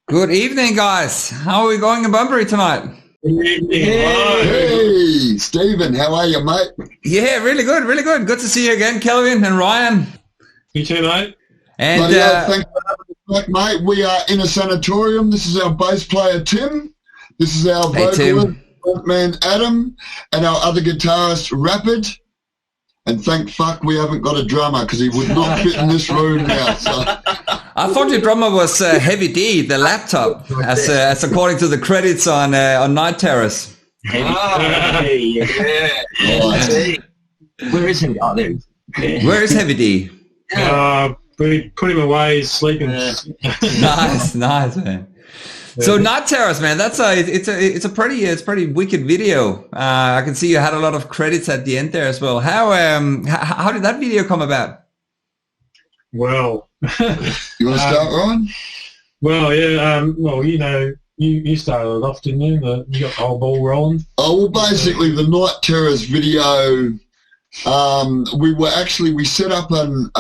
Good evening, guys. How are we going in Bunbury tonight? Good evening. Hey, Stephen, how are you, mate? Yeah, really good, really good. Good to see you again, Kelvin and Ryan. You too, mate. And Thanks for having us back, mate. We are Innasanatorium. This is our bass player, Tim. This is our vocalist, frontman, Adam, and our other guitarist, Rapid. And thank fuck we haven't got a drummer because he would not fit in this room now. So. I thought your drummer was Heavy D, the laptop, as according to the credits on Night Terrace. Hey, yeah. Where is he? Oh, there. Where is Heavy D? We put him away. He's sleeping. Nice, man. So Night Terrace, man, it's a pretty wicked video. I can see you had a lot of credits at the end there as well. How did that video come about? Well, you want to start, Ryan? Well, yeah. You started it off, didn't you? You got the whole ball rolling. Oh, well, basically the Night Terrace video. We set up an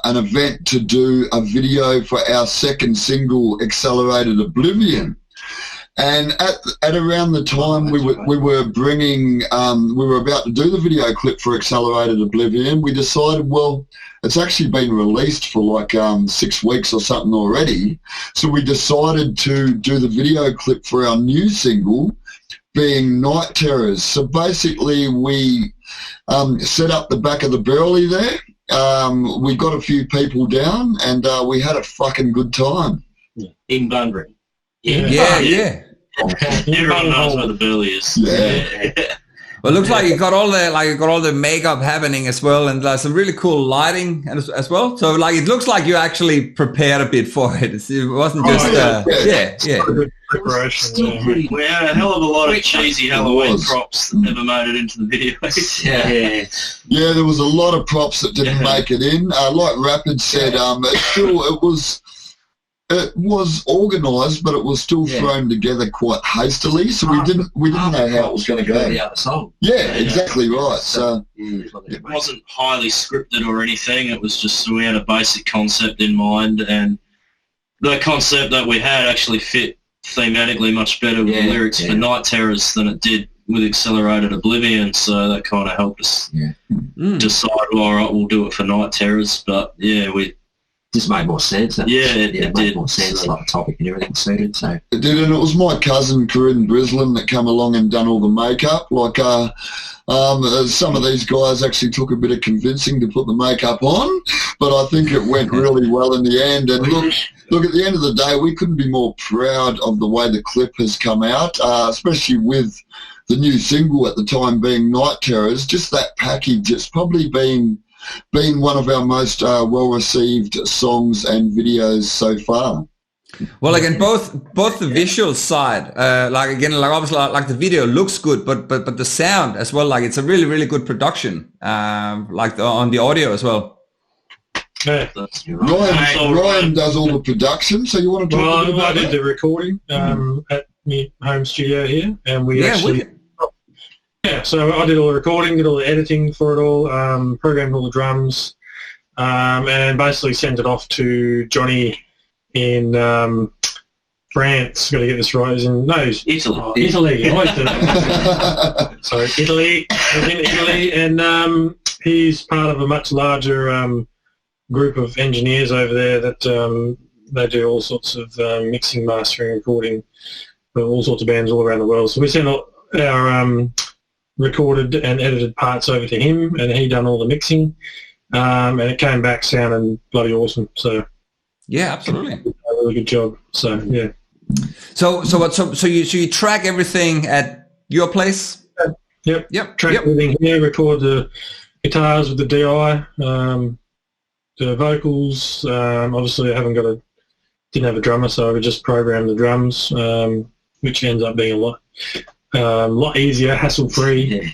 event to do a video for our second single, Accelerated Oblivion, and at around the time we were about to do the video clip for Accelerated Oblivion, we decided, well, it's actually been released for like 6 weeks or something already, so we decided to do the video clip for our new single, being Night Terrors. So basically we set up the back of the Burley there. We got a few people down and we had a fucking good time. In Bunbury. Yeah. Everyone knows where the Burley is. Yeah. Well, it looks like you got all the makeup happening as well, and some really cool lighting as well. So it looks like you actually prepared a bit for it. It wasn't just Preparation. We had a hell of a lot of cheesy Halloween props that never made it into the video. Yeah, there was a lot of props that didn't make it in. Like Rapid said, it was organised, but it was still thrown together quite hastily. So we didn't know how it was going to go. Yeah, exactly right. So it wasn't highly scripted or anything. It was just we had a basic concept in mind, and the concept that we had actually fit thematically much better with the lyrics for Night Terrors than it did with Accelerated Oblivion. So that kind of helped us decide, well, all right, we'll do it for Night Terrors. But yeah, we just made more sense. It made more sense, like the topic and everything suited. So it did, and it was my cousin Corinne Brislin that came along and done all the makeup. Like some of these guys actually took a bit of convincing to put the makeup on, but I think it went really well in the end. And look, at the end of the day, we couldn't be more proud of the way the clip has come out, especially with the new single at the time being Night Terrors. Just that package, it's probably been one of our most well-received songs and videos so far. Well, again, both the visual side, obviously, the video looks good, but the sound as well, it's a really, really good production, on the audio as well. Yeah. Ryan does all the production, so you want to talk about I did the recording at my home studio here, and so I did all the recording, did all the editing for it all, programmed all the drums, and basically sent it off to Johnny in France. Got to get this right. Italy. Sorry, Italy. I was in Italy, and he's part of a much larger group of engineers over there that they do all sorts of mixing, mastering, recording for all sorts of bands all around the world. So we sent our recorded and edited parts over to him, and he done all the mixing, and it came back sounding bloody awesome. So yeah, absolutely, a really good job. So yeah. So you track everything at your place? Yep. Track everything here. Record the guitars with the DI, the vocals. Obviously, I didn't have a drummer, so I would just program the drums, which ends up being a lot easier, hassle-free.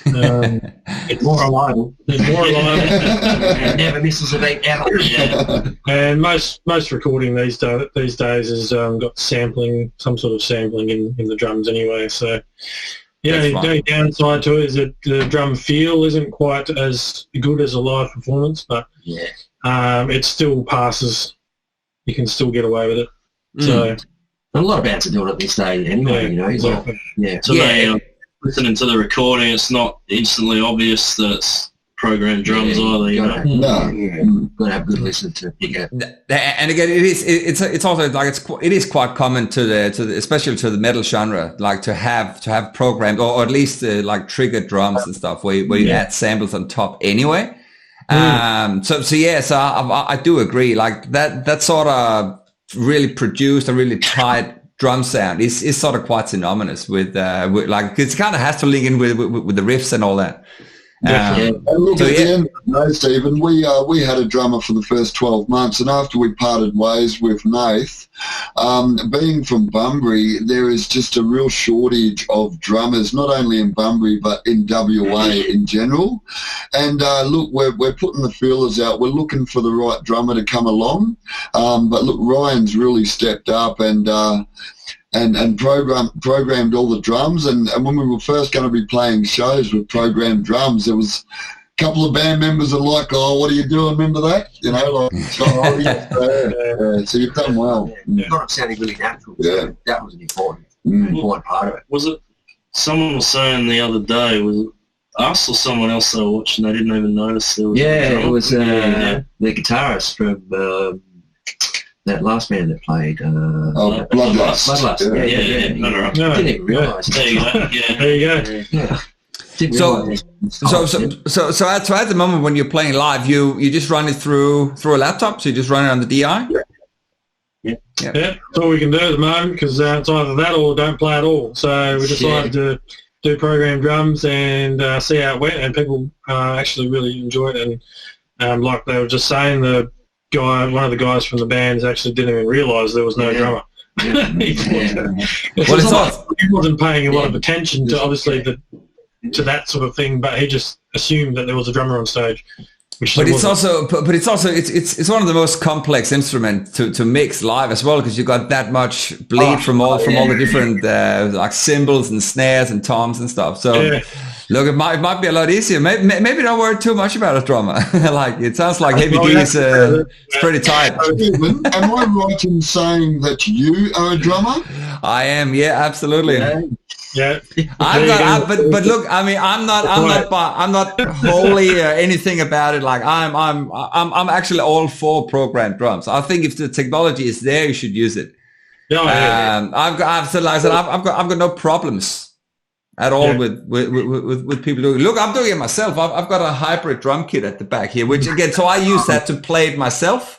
it's more reliable. It never misses a beat ever. And most recording these days has got sampling, some sort of sampling in the drums anyway. So the only downside to it is that the drum feel isn't quite as good as a live performance, but it still passes. You can still get away with it. So, And a lot of bands are doing it this day anyway, you know. exactly. So they listening to the recording, it's not instantly obvious that it's programmed drums either. You know? Got to have a good listen to pick up. And again, it's also like it is quite common to the especially to the metal genre, like to have programmed or at least like triggered drums and stuff where you add samples on top anyway. So I do agree. Like that sort of really produced a really tight drum sound is sort of quite synonymous with like it kind of has to link in with the riffs and all that. And look, at the end of the day, Stephen, we had a drummer for the first 12 months, and after we parted ways with Nath, being from Bunbury, there is just a real shortage of drummers, not only in Bunbury but in WA in general. And look, we're putting the feelers out. We're looking for the right drummer to come along. But look, Ryan's really stepped up and programmed all the drums, and when we were first going to be playing shows with programmed drums, there was a couple of band members that were like, "Oh, what are you doing? Remember that?" You know, like, so you've done well. You got it sounding really natural. Yeah. So that was an important part of it. Was it? Someone was saying the other day, was it us or someone else they were watching? They didn't even notice there was. It was the guitarist from that last band that played. Bloodlust. Bloodlust. Yeah. Didn't even realise. There you go. Yeah. There you go. So at the moment when you're playing live, you just run it through a laptop. So you just run it on the DI. Yeah, that's all we can do at the moment because it's either that or don't play at all. So we decided to do programmed drums and see how it went, and people actually really enjoyed it. And like they were just saying, one of the guys from the bands actually didn't even realise there was no drummer. He wasn't paying a lot of attention to obviously to that sort of thing, but he just assumed that there was a drummer on stage. But it's also one of the most complex instruments to mix live as well, because you got that much bleed from all the different like cymbals and snares and toms and stuff. So look, it might be a lot easier. Maybe don't worry too much about a drummer. Like it sounds like heavy duties. It's pretty tight. Am I right in saying that you are a drummer? I am. Yeah, absolutely. Yeah. But look, I mean, I'm not wholly anything about it. Like I'm actually all for programmed drums. I think if the technology is there, you should use it. I've got no problems at all with people doing it. Look, I'm doing it myself. I've got a hybrid drum kit at the back here, which again, so I use that to play it myself.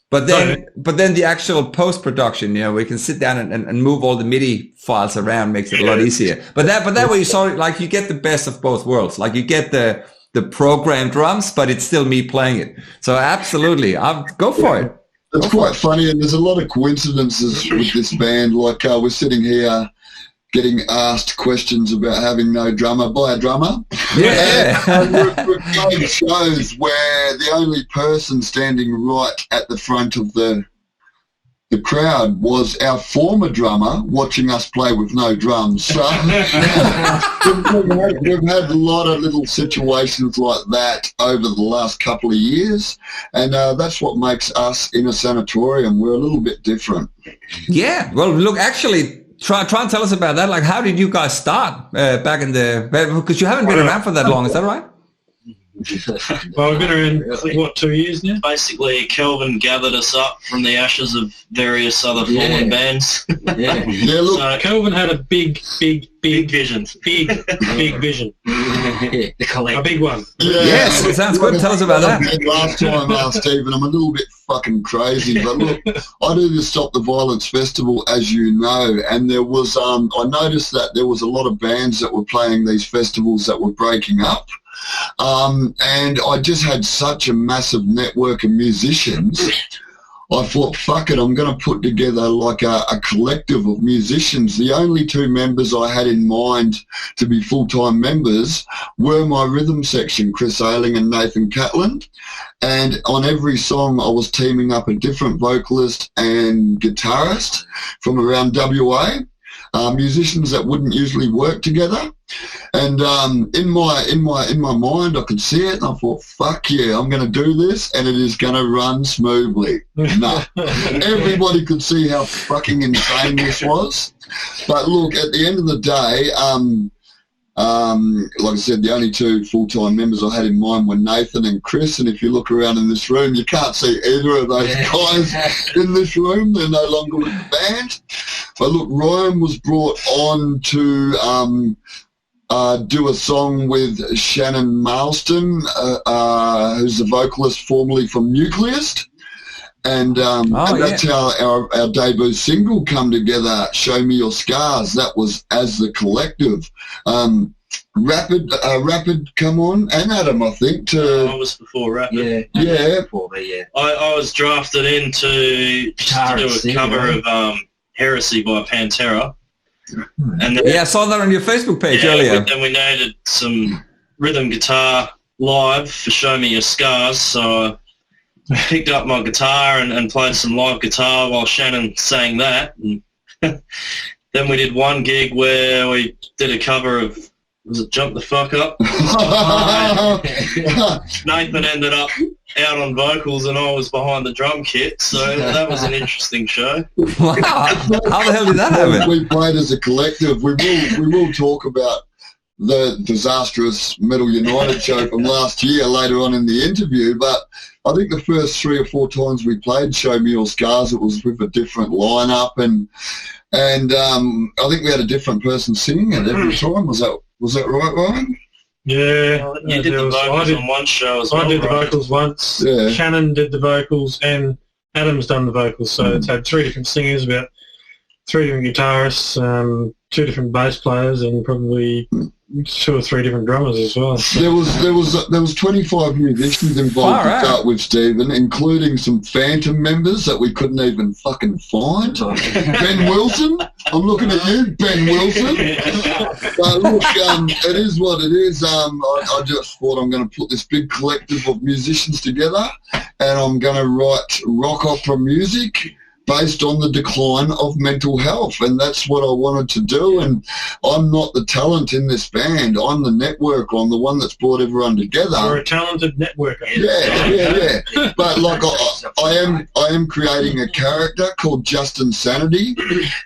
But then the actual post-production, you know, we can sit down and move all the MIDI files around, makes it a lot easier. But that way you saw it, like you get the best of both worlds. Like you get the programmed drums, but it's still me playing it. So absolutely, I'll go for it. It's quite funny, and there's a lot of coincidences with this band. Like we're sitting here getting asked questions about having no drummer by a drummer. Yeah. And we've played shows where the only person standing right at the front of the crowd was our former drummer watching us play with no drums. So we've had a lot of little situations like that over the last couple of years, and that's what makes us Innasanatorium. We're a little bit different. Yeah. Well, look, actually, try and tell us about that. Like, how did you guys start back in because you haven't been around for that long, is that right? Well, we've been around, 2 years now? Basically, Kelvin gathered us up from the ashes of various other fallen bands. Look. So Kelvin had a big vision. Big vision. A big one. Yes, it sounds good. Tell us about that. Last time, Stephen, I'm a little bit fucking crazy, but look, I do the Stop the Violence Festival, as you know, and there was, I noticed that there was a lot of bands that were playing these festivals that were breaking up. And I just had such a massive network of musicians. I thought, fuck it, I'm going to put together like a collective of musicians. The only two members I had in mind to be full-time members were my rhythm section, Chris Ailing and Nathan Catlin. And on every song, I was teaming up a different vocalist and guitarist from around WA. musicians that wouldn't usually work together. And in my mind, I could see it, and I thought, "Fuck yeah, I'm going to do this, and it is going to run smoothly." No, everybody could see how fucking insane this was. But look, at the end of the day, like I said, the only two full-time members I had in mind were Nathan and Chris, and if you look around in this room, you can't see either of those guys in this room. They're no longer with the band. But look, Ryan was brought on to do a song with Shannon Marston, who's the vocalist formerly from Nucleus. And that's how our debut single come together, Show Me Your Scars. That was as the collective. Rapid come on, and Adam, I think. I was before Rapid. Yeah. Before me, yeah. I was drafted in to do a cover of Heresy by Pantera. And then, I saw that on your Facebook page earlier. And we needed some rhythm guitar live for Show Me Your Scars, so I picked up my guitar and played some live guitar while Shannon sang that. And then we did one gig where we did a cover of, was it Jump the Fuck Up? Nathan ended up out on vocals and I was behind the drum kit, so that was an interesting show. Wow. How the hell did that happen? We played as a collective. We will talk about the disastrous Metal United show from last year later on in the interview, but I think the first 3 or 4 times we played Show Me Your Scars, it was with a different lineup, and I think we had a different person singing it every time. Was that right, Ryan? Yeah. You did the vocals on one show as well. I did the vocals once. Yeah. Shannon did the vocals, and Adam's done the vocals. So it's had 3 different singers, about 3 different guitarists, 2 different bass players, and probably 2 or 3 different drummers as well. There was 25 musicians involved to start with, Stephen, including some phantom members that we couldn't even fucking find. Ben Wilson, I'm looking at you, Ben Wilson. But look, it is what it is. I just thought I'm going to put this big collective of musicians together, and I'm going to write rock opera music based on the decline of mental health, and that's what I wanted to do. And I'm not the talent in this band. I'm the network. I'm the one that's brought everyone together. You're a talented networker. Yeah. But like I am creating a character called Just Insanity,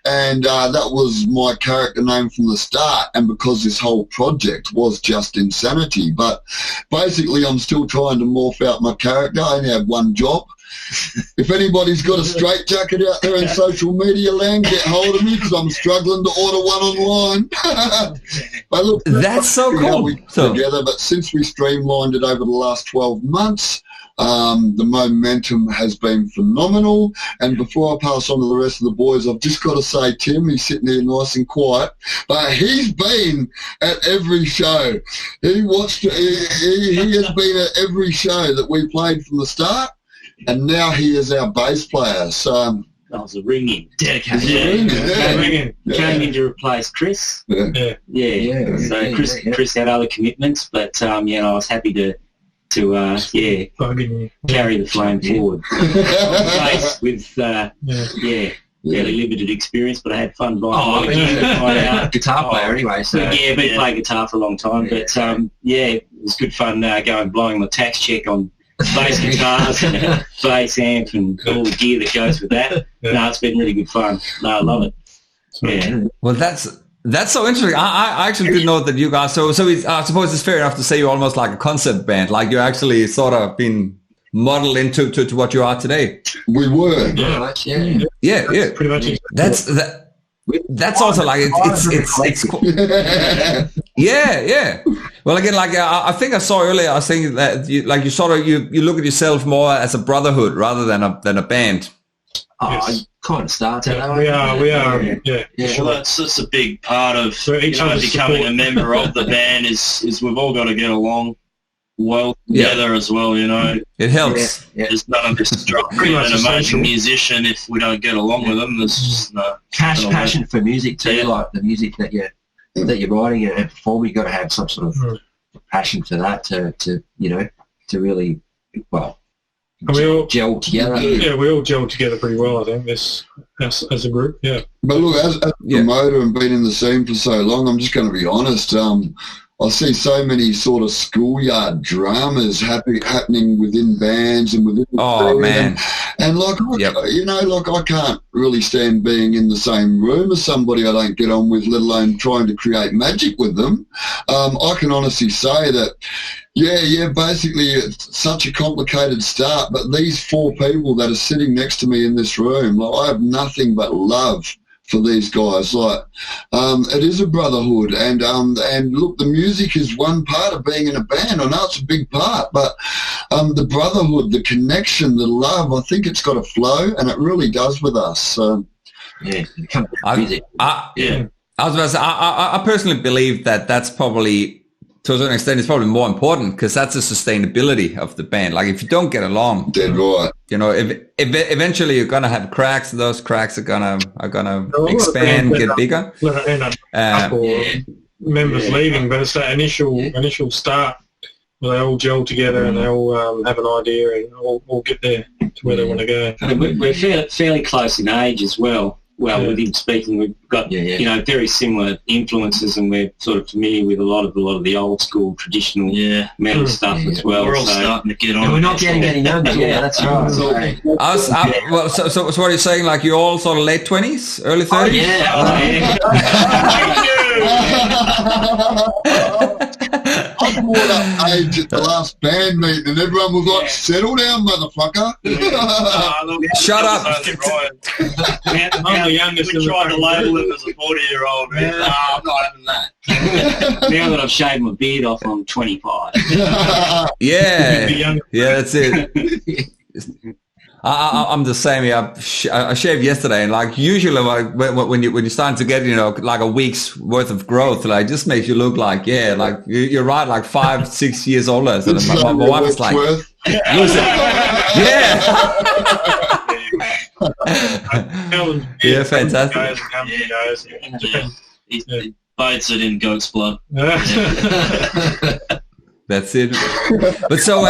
and that was my character name from the start. And because this whole project was Just Insanity, but basically I'm still trying to morph out my character. I only have one job. If anybody's got a straitjacket out there in social media land, get hold of me because I'm struggling to order one online. But look, that's so cool. Together, but since we streamlined it over the last 12 months, the momentum has been phenomenal. And before I pass on to the rest of the boys, I've just got to say, Tim, he's sitting here nice and quiet, but he's been at every show. He has been at every show that we played from the start. And now he is our bass player. So that was a ring-in. Dedicated. Came in to replace Chris. Yeah. So Chris had other commitments, but I was happy to carry the flame forward. With fairly limited experience, but I had fun guitar player anyway. So been playing guitar for a long time, but it was good fun blowing my tax check on bass guitars and bass amp and all the gear that goes with that. No, it's been really good fun. No, I love it. Yeah. Well, that's so interesting. I actually didn't know that you guys. So I suppose it's fair enough to say you're almost like a concept band. Like you're actually sort of been modeled into to what you are today. We were. Yeah. Pretty much. That's also like it's cool. Yeah. Well, again, like I think I saw earlier, I was saying that you look at yourself more as a brotherhood rather than a band. I kind of started. We are. Yeah. Well, that's a big part of becoming a member of the band is we've all got to get along well together as well. It helps. There's none of this being an amazing musician if we don't get along with them. There's just no passion for music too, like the music that you're writing and performing. You got to have some sort of passion for that to really And we all gel together. Yeah, we all gelled together pretty well, I think, as a group, yeah. But look, as a promoter and been in the scene for so long, I'm just going to be honest. I see so many sort of schoolyard dramas happening within bands and within man. And like, you know, like I can't really stand being in the same room as somebody I don't get on with, let alone trying to create magic with them. I can honestly say that, basically it's such a complicated start, but these 4 people that are sitting next to me in this room, like, I have nothing but love for these guys. Like, it is a brotherhood, and look, the music is one part of being in a band. I know it's a big part, but the brotherhood, the connection, the love, I think it's got to flow, and it really does with us. So I was about to say, I personally believe that that's probably, to a certain extent, it's probably more important, because that's the sustainability of the band. Like, if you don't get along, dead right. You know, if eventually you're gonna have cracks, those cracks are gonna expand, get bigger. Members leaving, but it's that initial start where they all gel together and they all have an idea and all get there to where they want to go. We're fairly close in age as well. Well, with him speaking, we've got you know, very similar influences, and we're sort of familiar with a lot of the old school traditional metal stuff as well. We're all starting to get on. And we're not getting any younger. That's right. So what are you saying? Like, you're all sort of late 20s, early 30s? I brought up age at the last band meeting, and everyone was like, "Settle down, motherfucker." Shut up. I'm the youngest. We tried to label him as a 40-year-old. I'm not having that. Now that I've shaved my beard off, I'm 25. Yeah, that's it. I'm the same. I shaved yesterday, and like usually when you're starting to get, you know, like a week's worth of growth, like, just makes you look like like you're right, like 5-6 years older. So my wife was like, fantastic. He bites it in goat's blood. That's it. But so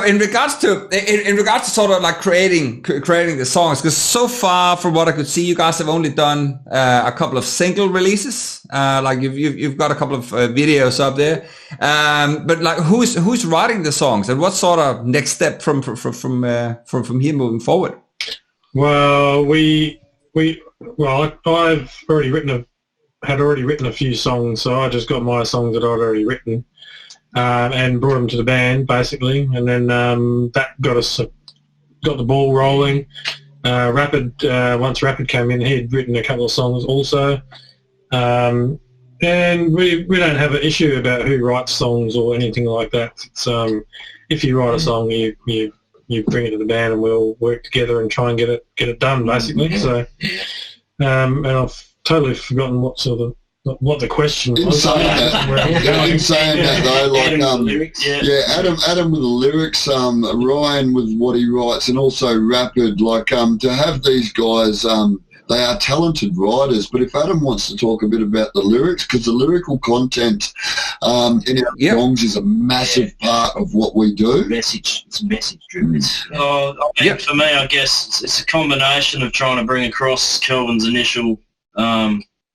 in regards to sort of like creating the songs, because so far from what I could see, you guys have only done a couple of single releases. Like you've got a couple of videos up there. But like, who's writing the songs, and what sort of next step from here moving forward? Well, I've had already written a few songs, so I just got my songs that I'd already written. And brought them to the band, basically, and then that got the ball rolling. Once Rapid came in, he'd written a couple of songs also, and we don't have an issue about who writes songs or anything like that. It's, if you write a song, you bring it to the band, and we'll work together and try and get it done, basically. So, and I've totally forgotten what the question was. In saying that though, like Adam with the lyrics, Ryan with what he writes, and also Rapid, like to have these guys, they are talented writers, but if Adam wants to talk a bit about the lyrics, because the lyrical content in our songs is a massive part of what we do. It's message driven. For me, I guess it's a combination of trying to bring across Kelvin's initial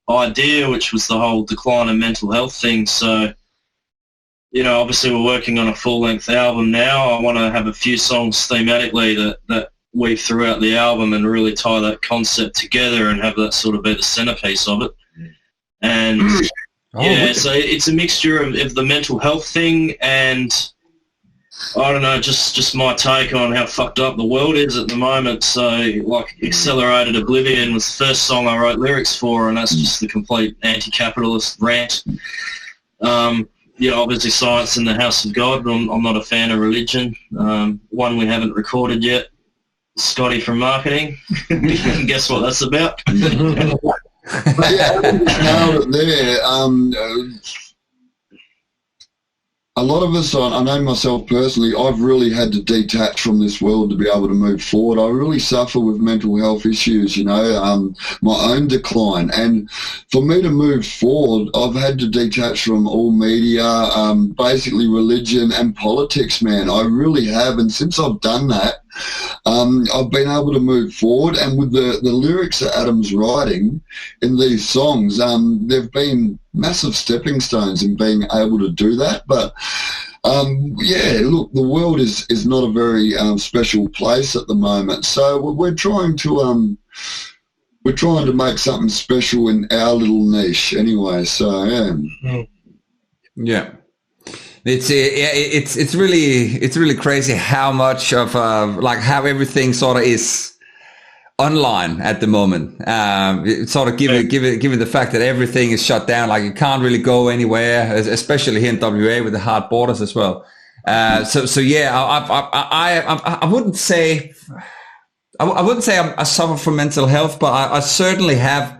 idea, which was the whole decline in mental health thing. So, you know, obviously we're working on a full-length album now. I want to have a few songs thematically that weave throughout the album and really tie that concept together and have that sort of be the centerpiece of it. And so it's a mixture of the mental health thing and, I don't know, just my take on how fucked up the world is at the moment. So, like, Accelerated Oblivion was the first song I wrote lyrics for, and that's just the complete anti-capitalist rant. Obviously Science in the House of God. I'm not a fan of religion. One we haven't recorded yet, Scotty from marketing. You can guess what that's about. There. a lot of us, I know myself personally, I've really had to detach from this world to be able to move forward. I really suffer with mental health issues, you know, my own decline. And for me to move forward, I've had to detach from all media, basically religion and politics, man. I really have. And since I've done that, I've been able to move forward. And with the lyrics that Adam's writing in these songs, they've been massive stepping stones in being able to do that. But yeah, look, the world is not a very special place at the moment, so we're trying to make something special in our little niche anyway. So yeah. It's really crazy how much of like how everything sort of is online at the moment. It's sort of given the fact that everything is shut down, like you can't really go anywhere, especially here in WA with the hard borders as well. So yeah, I wouldn't say I suffer from mental health, but I certainly have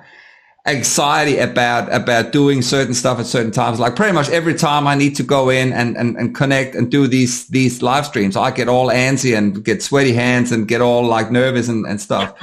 anxiety about doing certain stuff at certain times. Like pretty much every time I need to go in and connect and do these live streams, I get all antsy and get sweaty hands and get all like nervous and stuff.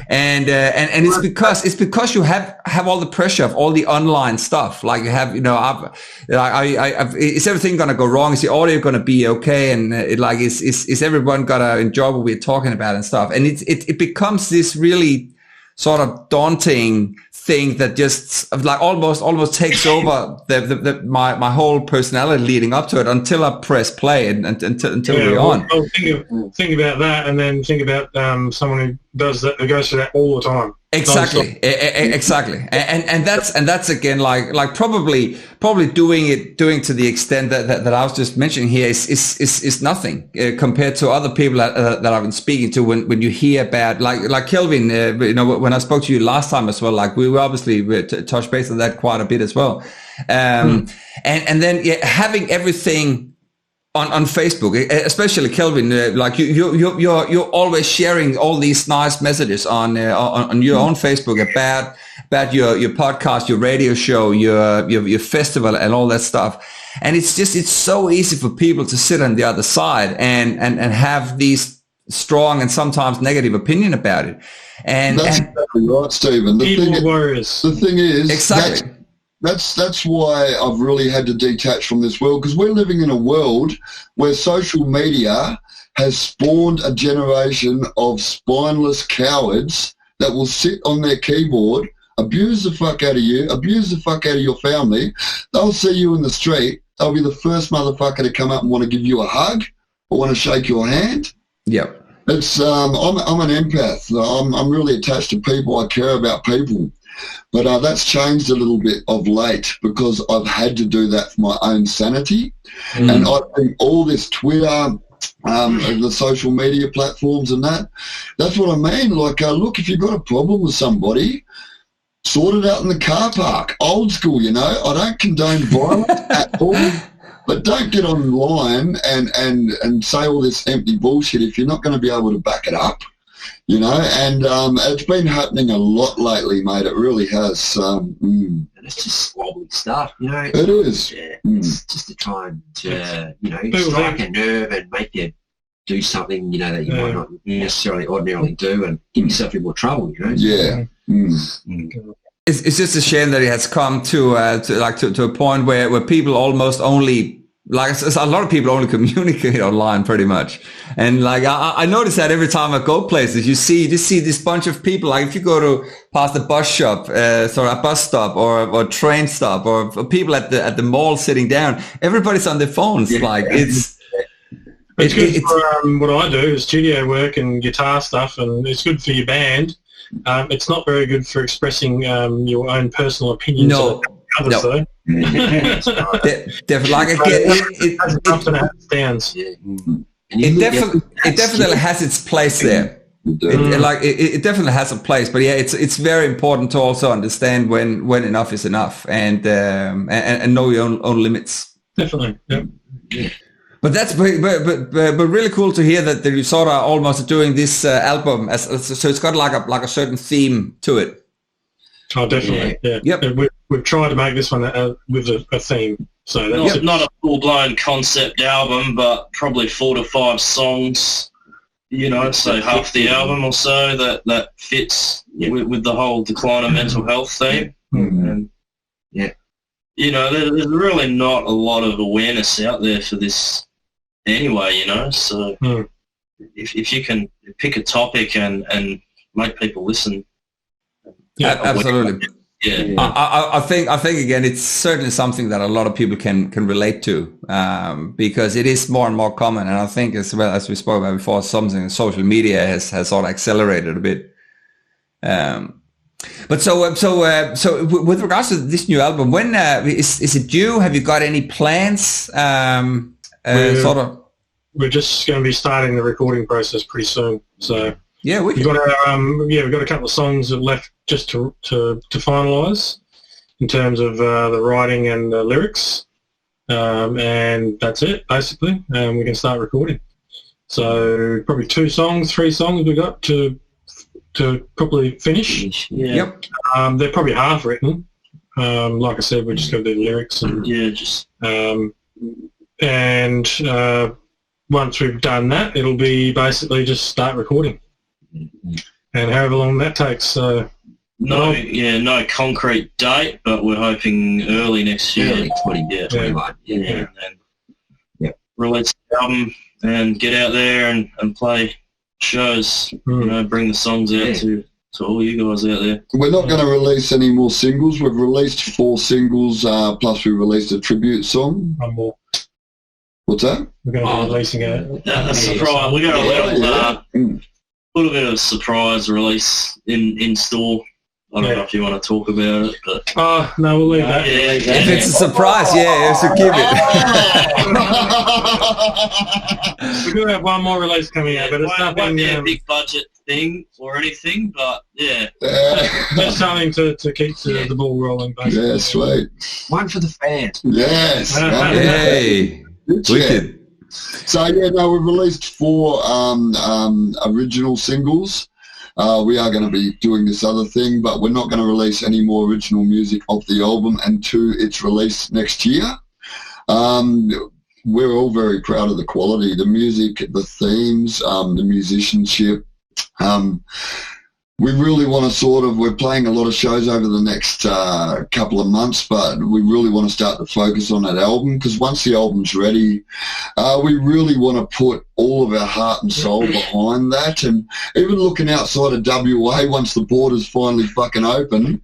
and it's because you have all the pressure of all the online stuff. Like you have, you know, is everything going to go wrong? Is the audio going to be okay? And is everyone going to enjoy what we're talking about and stuff? And it becomes this really sort of daunting thing that just like almost takes over my whole personality leading up to it until I press play and until we're on. Well, think about that, and then think about someone who does that, who goes through that all the time. Exactly, exactly, and that's again like probably doing to the extent that I was just mentioning here is nothing compared to other people that I've been speaking to. When you hear about like Kelvin, you know, when I spoke to you last time as well, like we were obviously touched base on that quite a bit as well, and then having everything on Facebook, especially Kelvin, like you're always sharing all these nice messages on your own Facebook about your podcast, your radio show, your festival, and all that stuff. And it's so easy for people to sit on the other side and have these strong and sometimes negative opinion about it. And that's exactly right, Stephen. The thing is, exactly. That's why I've really had to detach from this world, because we're living in a world where social media has spawned a generation of spineless cowards that will sit on their keyboard, abuse the fuck out of you, abuse the fuck out of your family. They'll see you in the street. They'll be the first motherfucker to come up and want to give you a hug or want to shake your hand. Yep. It's I'm an empath. I'm really attached to people. I care about people. But that's changed a little bit of late because I've had to do that for my own sanity. And I think all this Twitter, the social media platforms and that's what I mean. Like, look, if you've got a problem with somebody, sort it out in the car park. Old school, you know. I don't condone violence at all. But don't get online and say all this empty bullshit if you're not going to be able to back it up. You know, and it's been happening a lot lately, mate. It really has. And it's just squabbling stuff, you know. It is. Yeah, it's just to try and, you know, strike a nerve and make you do something, you know, that you might not necessarily ordinarily do and get yourself in more trouble, you know. Yeah. It's just a shame that it has come to a point where people almost only, like a lot of people only communicate online pretty much. And like I notice that every time I go places, you see this bunch of people. Like if you go to past a bus shop, a bus stop or a train stop, or people at the mall sitting down, everybody's on their phones. Yeah. Like it's good for what I do, studio work and guitar stuff, and it's good for your band. It's not very good for expressing your own personal opinions. No. Others, though. Definitely, like it definitely has its place there. It definitely has a place, but yeah, it's very important to also understand when enough is enough, and know your own limits. Definitely, yeah. But that's but really cool to hear that you sort of almost doing this album so it's got like a certain theme to it. Oh, definitely. Yeah. Yep. We've tried to make this one with a theme. So that's not a full-blown concept album, but probably 4 to 5 songs, you know, so half the album or so that fits with the whole decline of mental health theme. And, you know, there's really not a lot of awareness out there for this anyway, you know, so if you can pick a topic and make people listen. Absolutely. Yeah. I think again, it's certainly something that a lot of people can relate to, because it is more and more common, and I think as well as we spoke about before, something social media has sort of accelerated a bit. But so with regards to this new album, when is it due? Have you got any plans? We're just going to be starting the recording process pretty soon. So we've got a couple of songs left just to finalise in terms of the writing and the lyrics, and that's it basically. We can start recording. So probably 3 songs we got to properly finish. Yep. They're probably half written. Like I said, we just got to do the lyrics and once we've done that, it'll be basically just start recording, and however long that takes. No concrete date, but we're hoping early next year. Early 2021. And release the album and get out there and play shows. You know, bring the songs out to all you guys out there. We're not going to release any more singles. We've released 4 singles, plus we released a tribute song. One more. What's that? We're going to be releasing a surprise. We got a little bit of surprise release in store. I don't know if you want to talk about it, but no, we'll leave that. If it's a surprise, so give it. We do have one more release coming out, but it's nothing. Won't be a big budget thing or anything, but that's something to keep the ball rolling. Basically. Yeah, sweet. One for the fans. Yes. Hey. Wicked. So we've released 4 original singles. We are going to be doing this other thing, but we're not going to release any more original music of the album until its release next year. We're all very proud of the quality, the music, the themes, the musicianship. We really want to we're playing a lot of shows over the next couple of months, but we really want to start to focus on that album, because once the album's ready, we really want to put all of our heart and soul behind that. And even looking outside of WA, once the borders finally fucking open,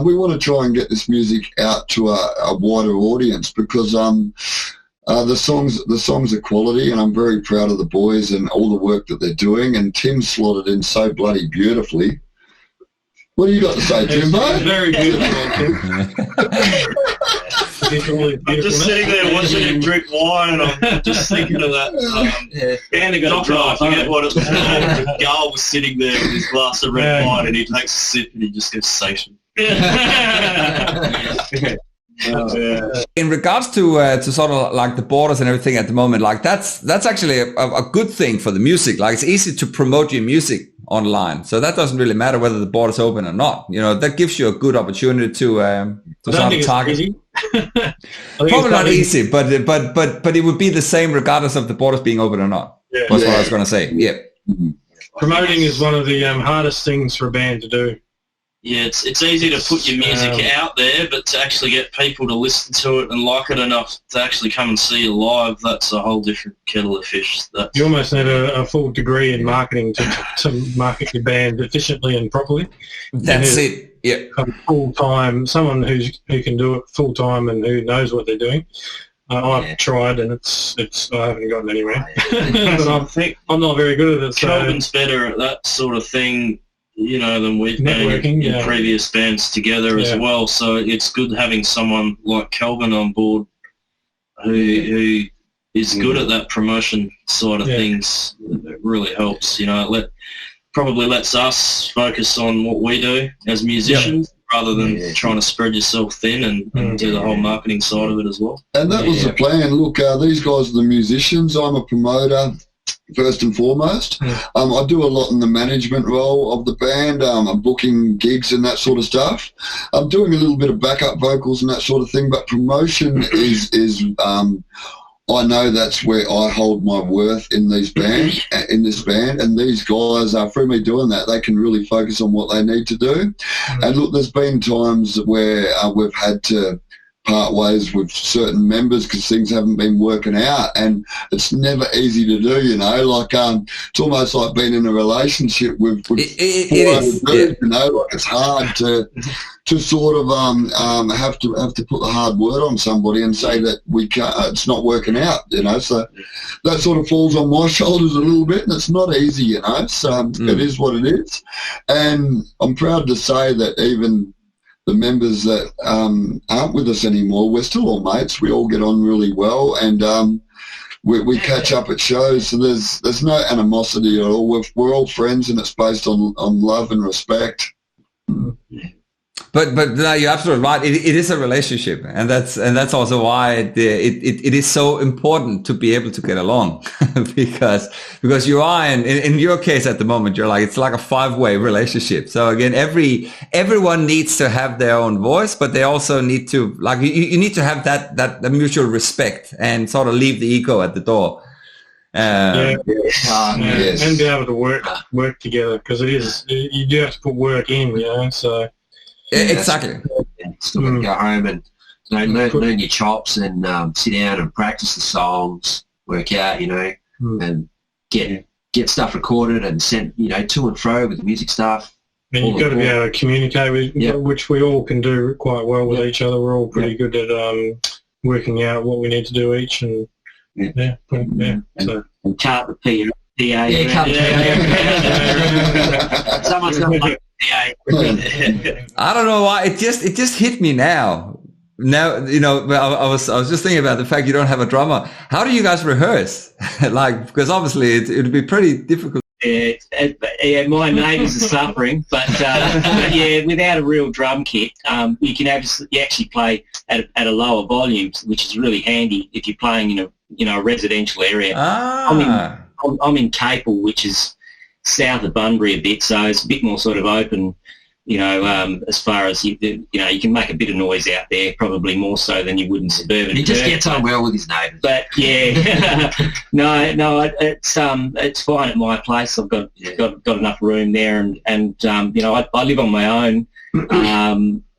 we want to try and get this music out to a wider audience, because the songs are quality, and I'm very proud of the boys and all the work that they're doing, and Tim slotted in so bloody beautifully. What do you got to say, Timbo? Very beautiful, Tim. I'm just sitting there watching him drink wine, and I'm just thinking of that. Andy got a draw. I forget what it was. Garl was sitting there with his glass of red wine, and he takes a sip, and he just gets satiated. In regards to sort of like the borders and everything at the moment, like that's actually a good thing for the music. Like, it's easy to promote your music online, so that doesn't really matter whether the border's open or not. You know, that gives you a good opportunity to sort of target. Probably not easy, but it would be the same regardless of the borders being open or not. That's what I was going to say. Promoting is one of the hardest things for a band to do. Yeah, it's easy to put your music out there, but to actually get people to listen to it and like it enough to actually come and see you live, that's a whole different kettle of fish. You almost need a full degree in marketing to market your band efficiently and properly. That's it. Yeah. Full-time, someone who can do it full-time and who knows what they're doing. I've tried, and it's I haven't gotten anywhere. But I'm not very good at it. Kelvin's better at that sort of thing, you know, than we've been in previous bands together as well. So it's good having someone like Kelvin on board who is good at that promotion side of things. It really helps, you know. It probably lets us focus on what we do as musicians rather than trying to spread yourself thin and do the whole marketing side of it as well. And that was the plan. Look, these guys are the musicians. I'm a promoter. first and foremost. I do a lot in the management role of the band. I'm booking gigs and that sort of stuff. I'm doing a little bit of backup vocals and that sort of thing, but promotion is I know that's where I hold my worth in this band, and these guys are, through me doing that, they can really focus on what they need to do. And look, there's been times where we've had to part ways with certain members because things haven't been working out, and it's never easy to do, you know. Like it's almost like being in a relationship with it is, dudes, you know. Like it's hard to sort of have to put the hard word on somebody and say that we can't, it's not working out, you know. So that sort of falls on my shoulders a little bit, and it's not easy, you know. So it is what it is, and I'm proud to say that even the members that aren't with us anymore, we're still all mates. We all get on really well, and we catch up at shows. So there's no animosity at all. We're all friends, and it's based on love and respect. But no, you're absolutely right. It is a relationship, and that's also why it is so important to be able to get along, because you are in your case at the moment, you're like, it's like a 5-way relationship. So again, everyone needs to have their own voice, but they also need to, like, you need to have that mutual respect and sort of leave the ego at the door. And be able to work together, because you do have to put work in, you know. So. Exactly. Still got to go home and learn your chops and sit down and practice the songs, work out, you know, and get stuff recorded and sent, you know, to and fro with the music stuff. And you've got to be able to communicate with, which we all can do quite well with each other. We're all pretty good at working out what we need to do each, and so. And chart the PA. Someone's got like I don't know why it just hit me now. Now, you know, I was just thinking about the fact you don't have a drummer. How do you guys rehearse? Like, because obviously it'd be pretty difficult. Yeah, my neighbours are suffering, but yeah, without a real drum kit, you can actually play at a lower volume, which is really handy if you're playing in a residential area. I'm in Capel, which is south of Bunbury a bit, so it's a bit more sort of open, you know, as far as you can make a bit of noise out there, probably more so than you would in suburban. He just gets on well with his neighbours. But yeah, no, it's fine at my place. I've got enough room there, and you know, I live on my own,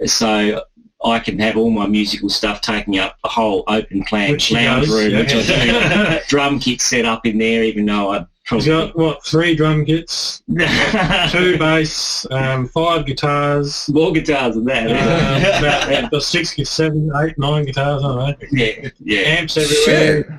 so I can have all my musical stuff taking up a whole open plan lounge room, which I do. Drum kit set up in there, even though I probably... He's got, 3 drum kits, 2 bass, 5 guitars. More guitars than that. About 6, 7, 8, 9 guitars, I don't know. Yeah. Amps everywhere.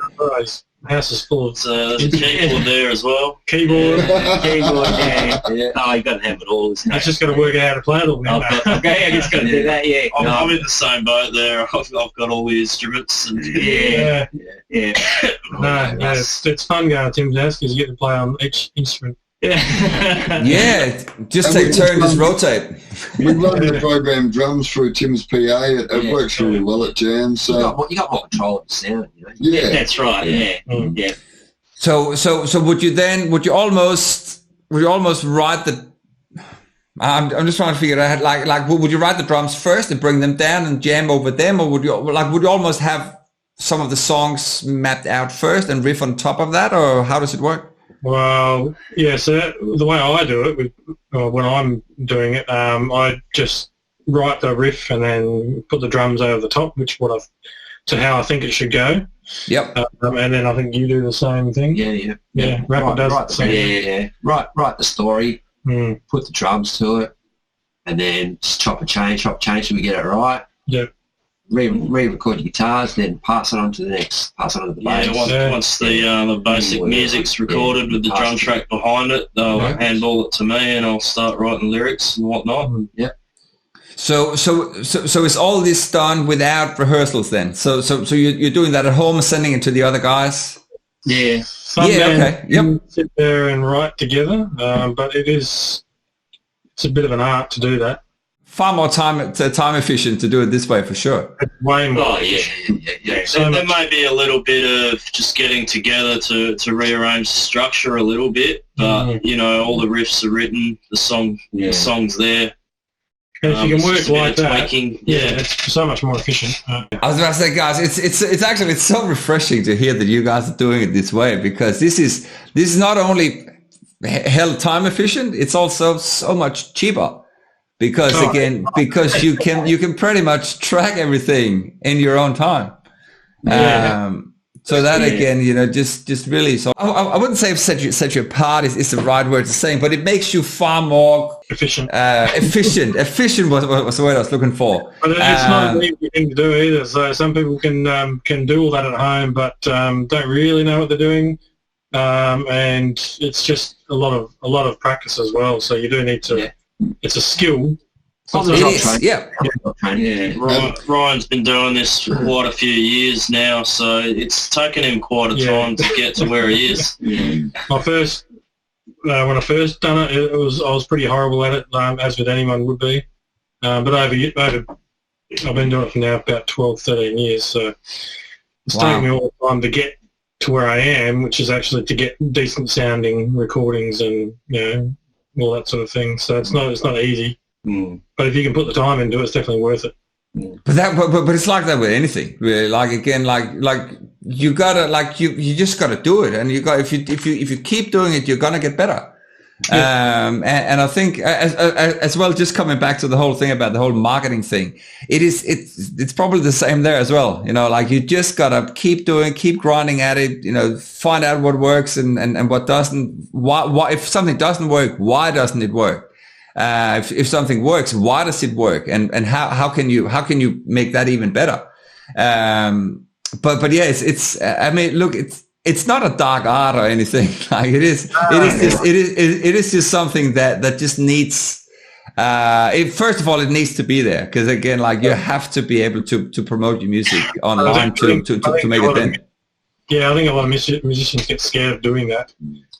House is full of... There's a keyboard there as well. Keyboard, yeah. Oh, you got to have it all. He's just got to work out how to play it all. Okay, I just got to do that, yeah. I'm in the same boat there. I've got all the instruments. And yeah. No, it's fun going to Tim's house because you get to play on each instrument. Yeah, just take turns, just rotate. We run the program drums through Tim's PA. It works really well at jams. So you got more control of the sound, you know. Yeah, that's right. Yeah. So would you almost write the? I'm just trying to figure out like would you write the drums first and bring them down and jam over them, or would you almost have some of the songs mapped out first and riff on top of that, or how does it work? Well, yeah, so the way I do it, when I'm doing it, I just write the riff and then put the drums over the top, to how I think it should go. Yep. And then I think you do the same thing. Yeah. Rapper does the same. Yeah. Write the story, put the drums to it, and then just chop a change till we get it right. Yep. Re-record your guitars, then pass it on to the bass. Once the basic music's recorded with the drum track behind it, they'll handball it to me, and I'll start writing lyrics and whatnot. Yep. So is all this done without rehearsals then? So you're doing that at home and sending it to the other guys? Yeah. Okay. Yep. Sit there and write together, but it's a bit of an art to do that. far more time efficient to do it this way for sure. Way more. Oh, yeah. There may be a little bit of just getting together to rearrange the structure a little bit, but you know, all the riffs are written, the song's there. And if you can work like that, tweaking, it's so much more efficient. I was about to say, guys, it's actually so refreshing to hear that you guys are doing it this way, because this is not only hell time efficient, it's also so much cheaper. Because because you can pretty much track everything in your own time. So that again, you know, just really. So I wouldn't say set you apart is the right word to say, but it makes you far more efficient. Efficient was the word I was looking for. But it's not an easy thing to do either. So some people can do all that at home, but don't really know what they're doing, and it's just a lot of practice as well. So you do need to. Yeah. It's a skill. Ryan's been doing this for quite a few years now, so it's taken him quite a time to get to where he is. When I first done it, I was pretty horrible at it, as with anyone would be. But I've been doing it for now about 12, 13 years, so it's taken me all the time to get to where I am, which is actually to get decent sounding recordings and, you know, all that sort of thing. So it's not easy. But if you can put the time into it, it's definitely worth it. But it's like that with anything, really. Like again, like you gotta you just gotta do it, and if you keep doing it, you're gonna get better. And I think as well, just coming back to the whole thing about the whole marketing thing, it's probably the same there as well. You know, like you just gotta keep grinding at it. You know, find out what works and what doesn't. Why if something doesn't work, why doesn't it work? If something works, why does it work? And how can you make that even better? But yeah, it's I mean, look, it's not a dark art or anything. Like it is just something that just needs, first of all, it needs to be there. Cause again, like you have to be able to promote your music online to make it then. Yeah. I think a lot of musicians get scared of doing that.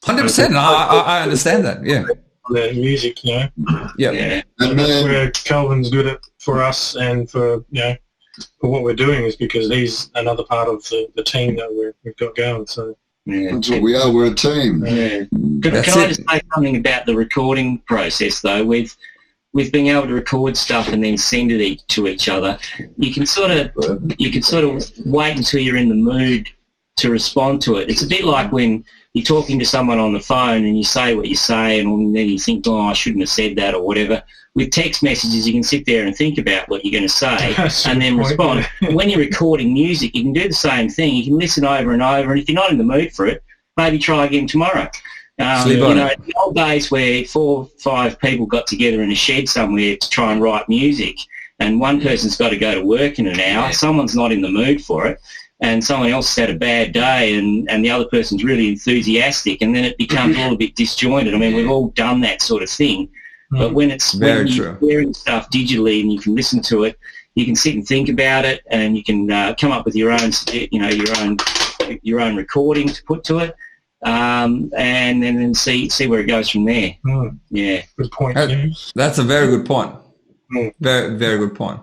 100%. I understand that. Yeah. The music, you know. Yeah. And that's where Calvin's good at for us and for, you know, for what we're doing is because he's another part of the team that we've got going. So that's what we are. We're a team. Yeah. Can I just say something about the recording process though? With being able to record stuff and then send it to each other, you can sort of wait until you're in the mood to respond to it. It's a bit like when you're talking to someone on the phone and you say what you say and then you think, oh, I shouldn't have said that or whatever. With text messages, you can sit there and think about what you're going to say and then respond. When you're recording music, you can do the same thing. You can listen over and over, and if you're not in the mood for it, maybe try again tomorrow. You know, in the old days where 4 or 5 people got together in a shed somewhere to try and write music, and one person's got to go to work in an hour, someone's not in the mood for it, and someone else had a bad day and the other person's really enthusiastic, and then it becomes all a bit disjointed. I mean, we've all done that sort of thing. But when you're sharing stuff digitally and you can listen to it, you can sit and think about it, and you can come up with your own recording to put to it, and then see where it goes from there. Yeah, good point. That's a very good point. Very, very good point.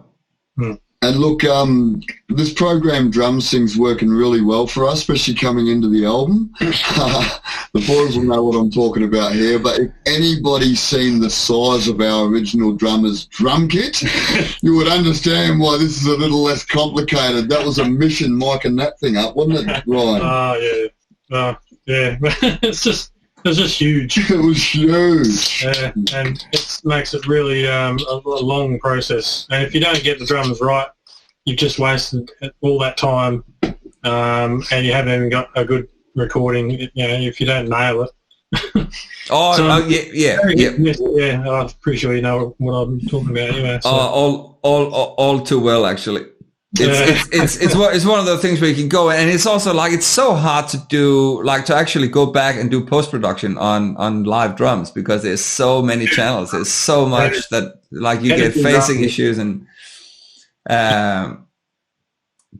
And look, this program Drum Sync's working really well for us, especially coming into the album. The boys will know what I'm talking about here, but if anybody's seen the size of our original drummer's drum kit, you would understand why this is a little less complicated. That was a mission miking that thing up, wasn't it, Ryan? Yeah. It's just huge. It was huge. Yeah, and it makes it really a long process. And if you don't get the drums right, you've just wasted all that time, and you haven't even got a good recording. You know, if you don't nail it. Yeah. I'm pretty sure you know what I'm talking about anyway. So. All too well, actually. It's one of those things where you can go, and it's also like it's so hard to do, like to actually go back and do post-production on live drums, because there's so many channels, there's so much that like you get phasing issues and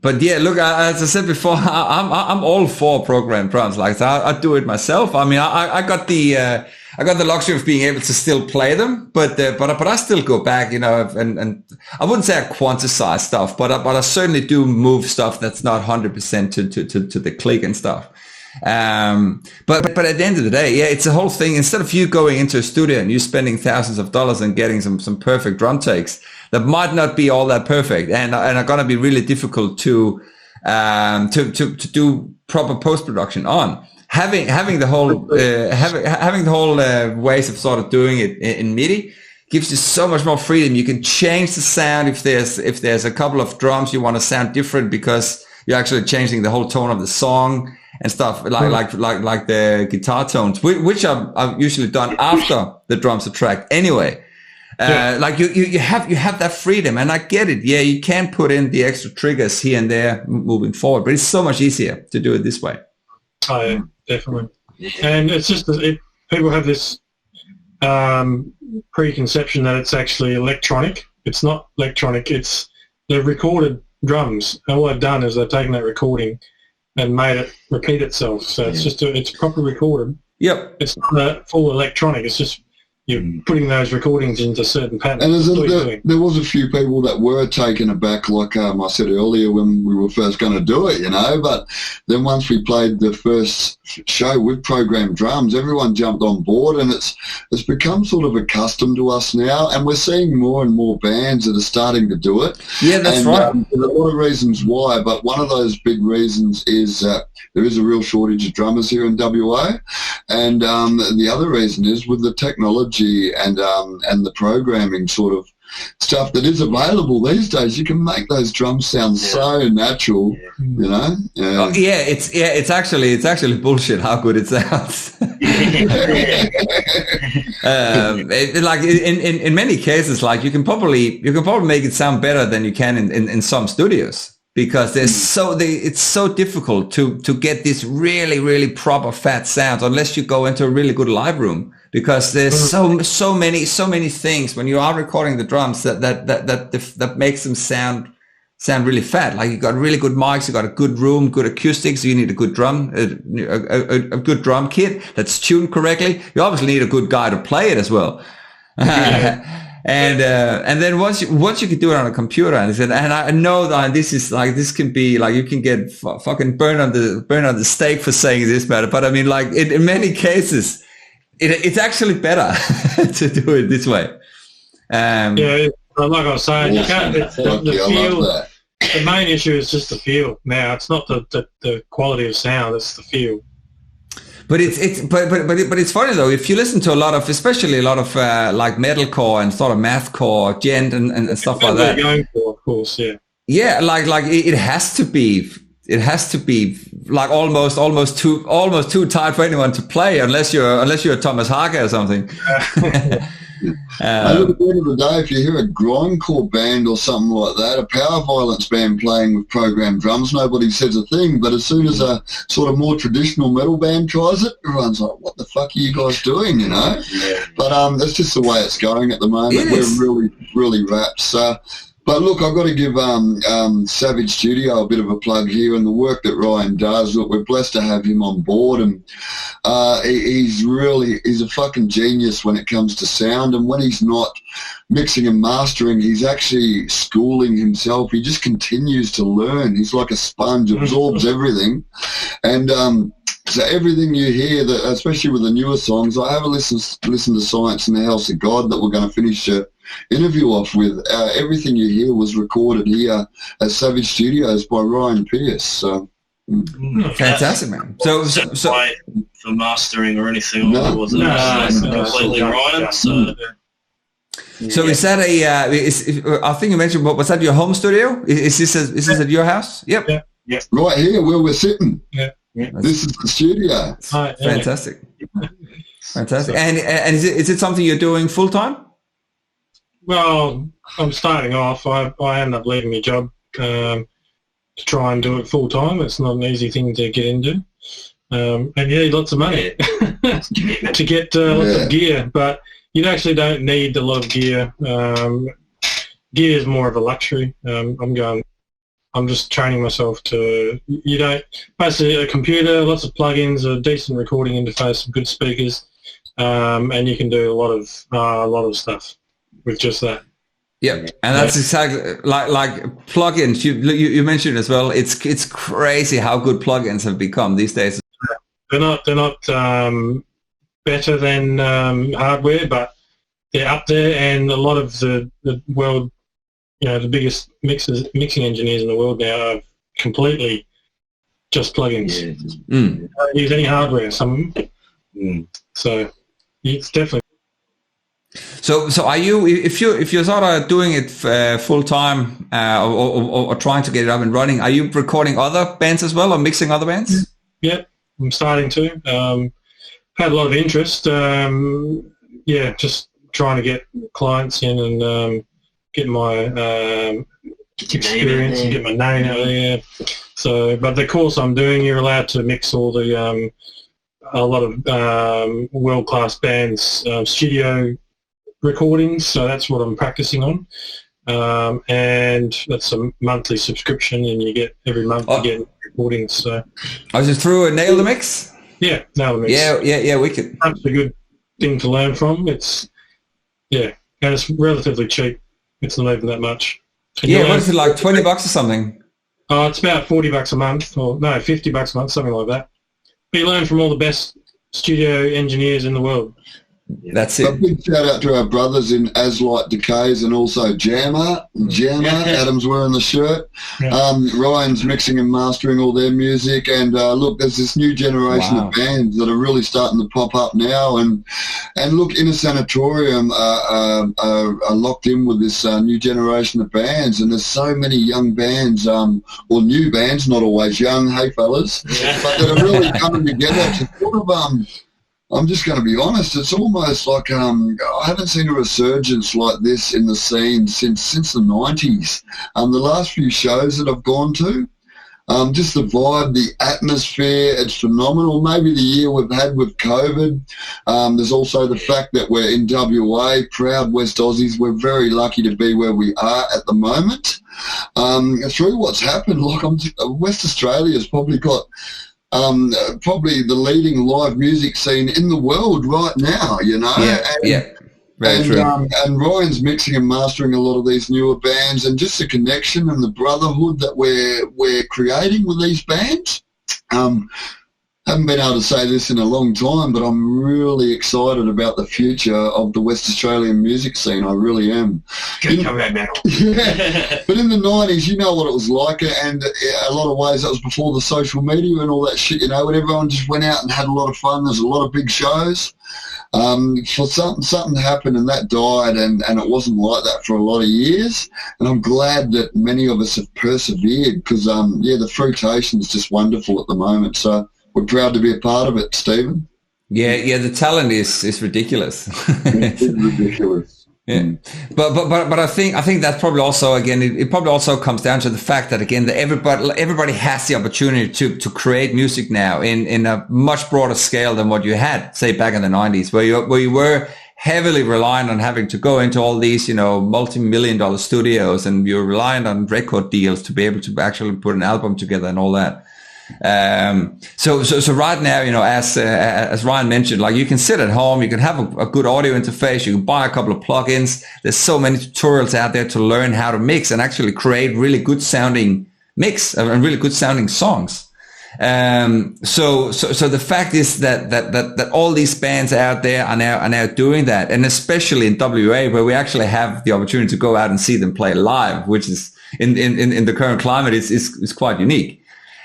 but yeah, look, as I said before, I'm all for programmed drums. Like I do it myself. I mean, I got the I got the luxury of being able to still play them, but I still go back, you know, and I wouldn't say I quantize stuff, but I certainly do move stuff that's not 100% to the click and stuff. But at the end of the day, yeah, it's a whole thing. Instead of you going into a studio and you spending thousands of dollars and getting some perfect drum takes that might not be all that perfect and are going to be really difficult to do proper post-production on. Having the whole ways of sort of doing it in MIDI gives you so much more freedom. You can change the sound if there's a couple of drums you want to sound different because you're actually changing the whole tone of the song and stuff like the guitar tones, which are usually done after the drums are tracked anyway. Like you have that freedom, and I get it. Yeah, you can put in the extra triggers here and there moving forward, but it's so much easier to do it this way. Oh, yeah, definitely. And it's just people have this preconception that it's actually electronic. It's not electronic. They've recorded drums. And all they've done is they've taken that recording and made it repeat itself. So it's just it's properly recorded. Yep. It's not full electronic. It's just you're putting those recordings into certain patterns. And there was a few people that were taken aback, like I said earlier, when we were first going to do it, you know. But then once we played the first show with programmed drums, everyone jumped on board, and it's become sort of accustomed to us now. And we're seeing more and more bands that are starting to do it. Yeah, that's right. There's a lot of reasons why, but one of those big reasons is there is a real shortage of drummers here in WA, and the other reason is with the technology and the programming sort of stuff that is available these days. You can make those drums sound so natural, you know. Yeah. Oh, it's actually bullshit how good it sounds. Like in many cases, like you can probably make it sound better than you can in some studios. Because it's so difficult to get this really, really proper fat sound unless you go into a really good live room. Because there's so many things when you are recording the drums that makes them sound really fat. Like you got really good mics, you got a good room, good acoustics. You need a good drum, a good drum kit that's tuned correctly. You obviously need a good guy to play it as well. And then once you can do it on a computer, and I know that this can be like you can get fucking burn on the stake for saying this, but I mean, like in many cases, it's actually better to do it this way. Yeah, like I was saying, you can't. The feel. The main issue is just the feel. Now it's not the quality of sound; it's the feel. But it's funny though, if you listen to especially a lot of like metalcore and sort of mathcore, gent and stuff like that. Going for, of course, yeah. Yeah, like it has to be like almost too tight for anyone to play unless you're Thomas Harker or something. At the end of the day, if you hear a grindcore band or something like that, a power violence band playing with programmed drums, nobody says a thing. But as soon as a sort of more traditional metal band tries it, everyone's like, "What the fuck are you guys doing?" You know. Yeah. But that's just the way it's going at the moment. We're really, really wrapped. So. But look, I've got to give Savage Studio a bit of a plug here, and the work that Ryan does. Look, we're blessed to have him on board, and he's a fucking genius when it comes to sound. And when he's not mixing and mastering, he's actually schooling himself. He just continues to learn. He's like a sponge, absorbs everything, and so everything you hear, especially with the newer songs, I have a listen to Science in the House of God that we're going to finish interview off with. Everything you hear was recorded here at Savage Studios by Ryan Pierce. So fantastic, man. So for mastering or anything, was completely Ryan. So is that I think you mentioned, was that your home studio? Is this at your house? Yep. Yeah. Right here where we're sitting. Yeah. This is the studio. Fantastic. Fantastic. And is it something you're doing full time? Well, I'm starting off. I ended up leaving my job to try and do it full time. It's not an easy thing to get into, and you need lots of money to get lots of gear. But you actually don't need a lot of gear. Gear is more of a luxury. I'm just training myself to. Basically a computer, lots of plugins, a decent recording interface, some good speakers. and you can do a lot of stuff with just that. Yeah, and that's exactly like plugins. You mentioned as well. It's crazy how good plugins have become these days. They're not better than hardware, but they're up there. And a lot of the world, the biggest mixing engineers in the world now are completely just plugins. They don't use any hardware. Some of them. So it's definitely. So are you, if you're sort of doing it full time or trying to get it up and running, are you recording other bands as well or mixing other bands? Yeah, I'm starting to. Had a lot of interest. Just trying to get clients in and get my experience and get my name out there. So, but the course I'm doing, you're allowed to mix all the a lot of world-class bands studio recordings, so that's what I'm practicing on, and that's a monthly subscription, and you get every month you get recordings. So I was just through a Nail the Mix. Yeah, Nail the Mix. Yeah, wicked. That's a good thing to learn from. It's and it's relatively cheap. It's not even that much. What is it, like $20 or something? It's about $40 a month, or no, $50 a month, something like that. But you learn from all the best studio engineers in the world. That's it. A big shout out to our brothers in As Light Decays and also Jammer. Adam's wearing the shirt. Ryan's mixing and mastering all their music. And look, there's this new generation of bands that are really starting to pop up now. And look, Innasanatorium are locked in with this new generation of bands. And there's so many young bands, or new bands, not always young, hey fellas, but that are really coming together to sort of I'm just going to be honest, it's almost like I haven't seen a resurgence like this in the scene since the 90s. The last few shows that I've gone to, just the vibe, the atmosphere, it's phenomenal. Maybe the year we've had with COVID. There's also the fact that we're in WA, proud West Aussies. We're very lucky to be where we are at the moment. Through what's happened, West Australia's probably got probably the leading live music scene in the world right now, Very true. And Ryan's mixing and mastering a lot of these newer bands, and just the connection and the brotherhood that we're creating with these bands. Haven't been able to say this in a long time, but I'm really excited about the future of the West Australian music scene. I really am. Good comeback metal. Yeah, but in the 90s, you know what it was like, and a lot of ways that was before the social media and all that shit, when everyone just went out and had a lot of fun. There's a lot of big shows. For something happened and that died, and it wasn't like that for a lot of years, and I'm glad that many of us have persevered, because the fruitation is just wonderful at the moment, so we're proud to be a part of it, Stephen. Yeah, the talent is ridiculous. It's ridiculous. Yeah, but I think that's probably also, again, it probably also comes down to the fact that, again, that everybody has the opportunity to create music now in a much broader scale than what you had, say, back in the 90s, where you were heavily reliant on having to go into all these, multi-million-dollar studios, and you're reliant on record deals to be able to actually put an album together and all that. So right now, as Ryan mentioned, like, you can sit at home, you can have a good audio interface, you can buy a couple of plugins. There's so many tutorials out there to learn how to mix and actually create really good sounding mix and really good sounding songs. So the fact is that all these bands out there are now doing that, and especially in WA, where we actually have the opportunity to go out and see them play live, which is in the current climate is quite unique.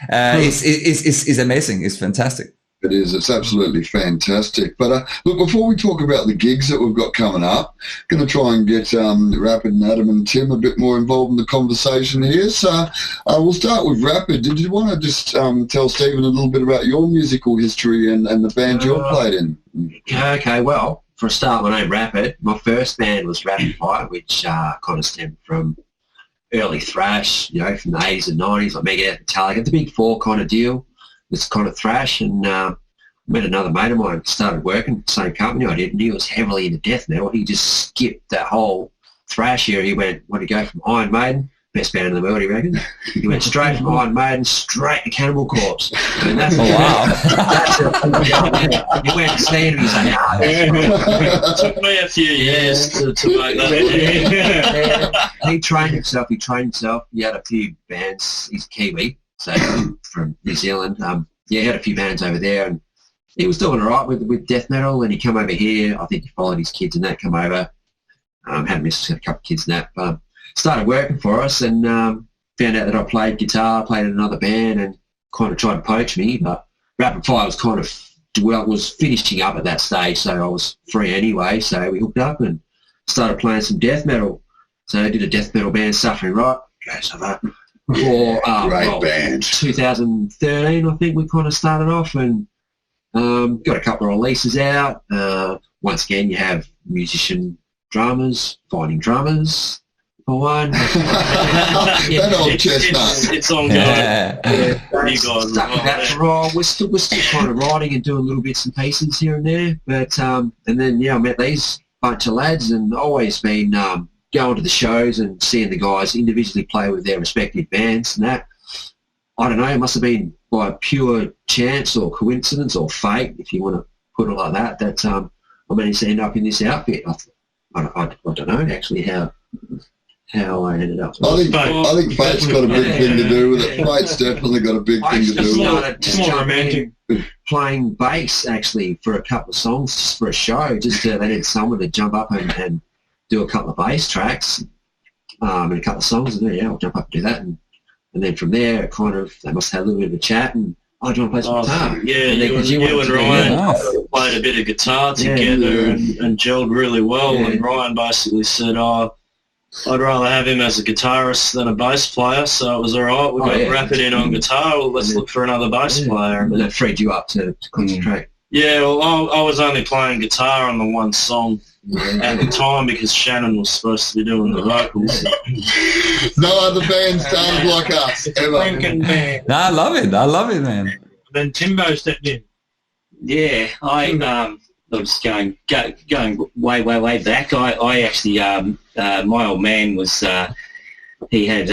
It's amazing. It's fantastic. It is. It's absolutely fantastic. But look, before we talk about the gigs that we've got coming up, going to try and get Rapid and Adam and Tim a bit more involved in the conversation here. So we'll start with Rapid. Did you want to just tell Stephen a little bit about your musical history and the band you've played in? Okay, well, for a start, my name Rapid. My first band was Rapid Fire, which kind of stemmed from early thrash, from the 80s and 90s, like Megadeth, Metallica, the big four kind of deal. It's kind of thrash, and met another mate of mine, started working at the same company I did, and he was heavily into death metal. He just skipped that whole thrash area. He went, want to go from Iron Maiden best band in the world, he reckoned. He went straight from Iron Maiden, straight to Cannibal Corpse. And that's wow. He went to see him and he's like, It took me a few years to make that. He trained himself. He had a few bands. He's Kiwi, so from New Zealand. He had a few bands over there, and he was doing all right with death metal. And he come over here. I think he followed his kids and that. Come over. Had missed a couple of kids and that. Started working for us, and found out that I played guitar, played in another band, and kind of tried to poach me. But Rapid Fire was finishing up at that stage, so I was free anyway. So we hooked up and started playing some death metal. So I did a death metal band, Suffering Right. For Great band. 2013, I think we kind of started off, and got a couple of releases out. Once again, you have musician drummers, finding drummers for one. That old chestnut. It's ongoing. Yeah. You guys We're still kind of writing and doing little bits and pieces here and there. But and then I met these bunch of lads, and always been going to the shows and seeing the guys individually play with their respective bands and that. I don't know, it must have been by pure chance or coincidence or fate, if you want to put it like that, that I managed to end up in this outfit. I don't know actually how I ended up. I think fate's got a big thing to do with it. Fate's definitely got a big thing to do with it. Just more romantic. Playing bass actually for a couple of songs, just for a show. Just they needed someone to jump up and do a couple of bass tracks and a couple of songs, and I'll jump up and do that, and then from there, kind of they must have had a little bit of a chat, and do you want to play some guitar? Yeah, you and Ryan played a bit of guitar together and gelled really well. Yeah. And Ryan basically said, I'd rather have him as a guitarist than a bass player, so it was all right. We've got Rapid in on guitar. Well, let's look for another bass player. And that freed you up to concentrate. Yeah, well, I was only playing guitar on the one song at the time because Shannon was supposed to be doing the vocals. No other band sounds like us ever. No, I love it, man. Then Timbo stepped in. Yeah, I was going way back. I actually, my old man was, he had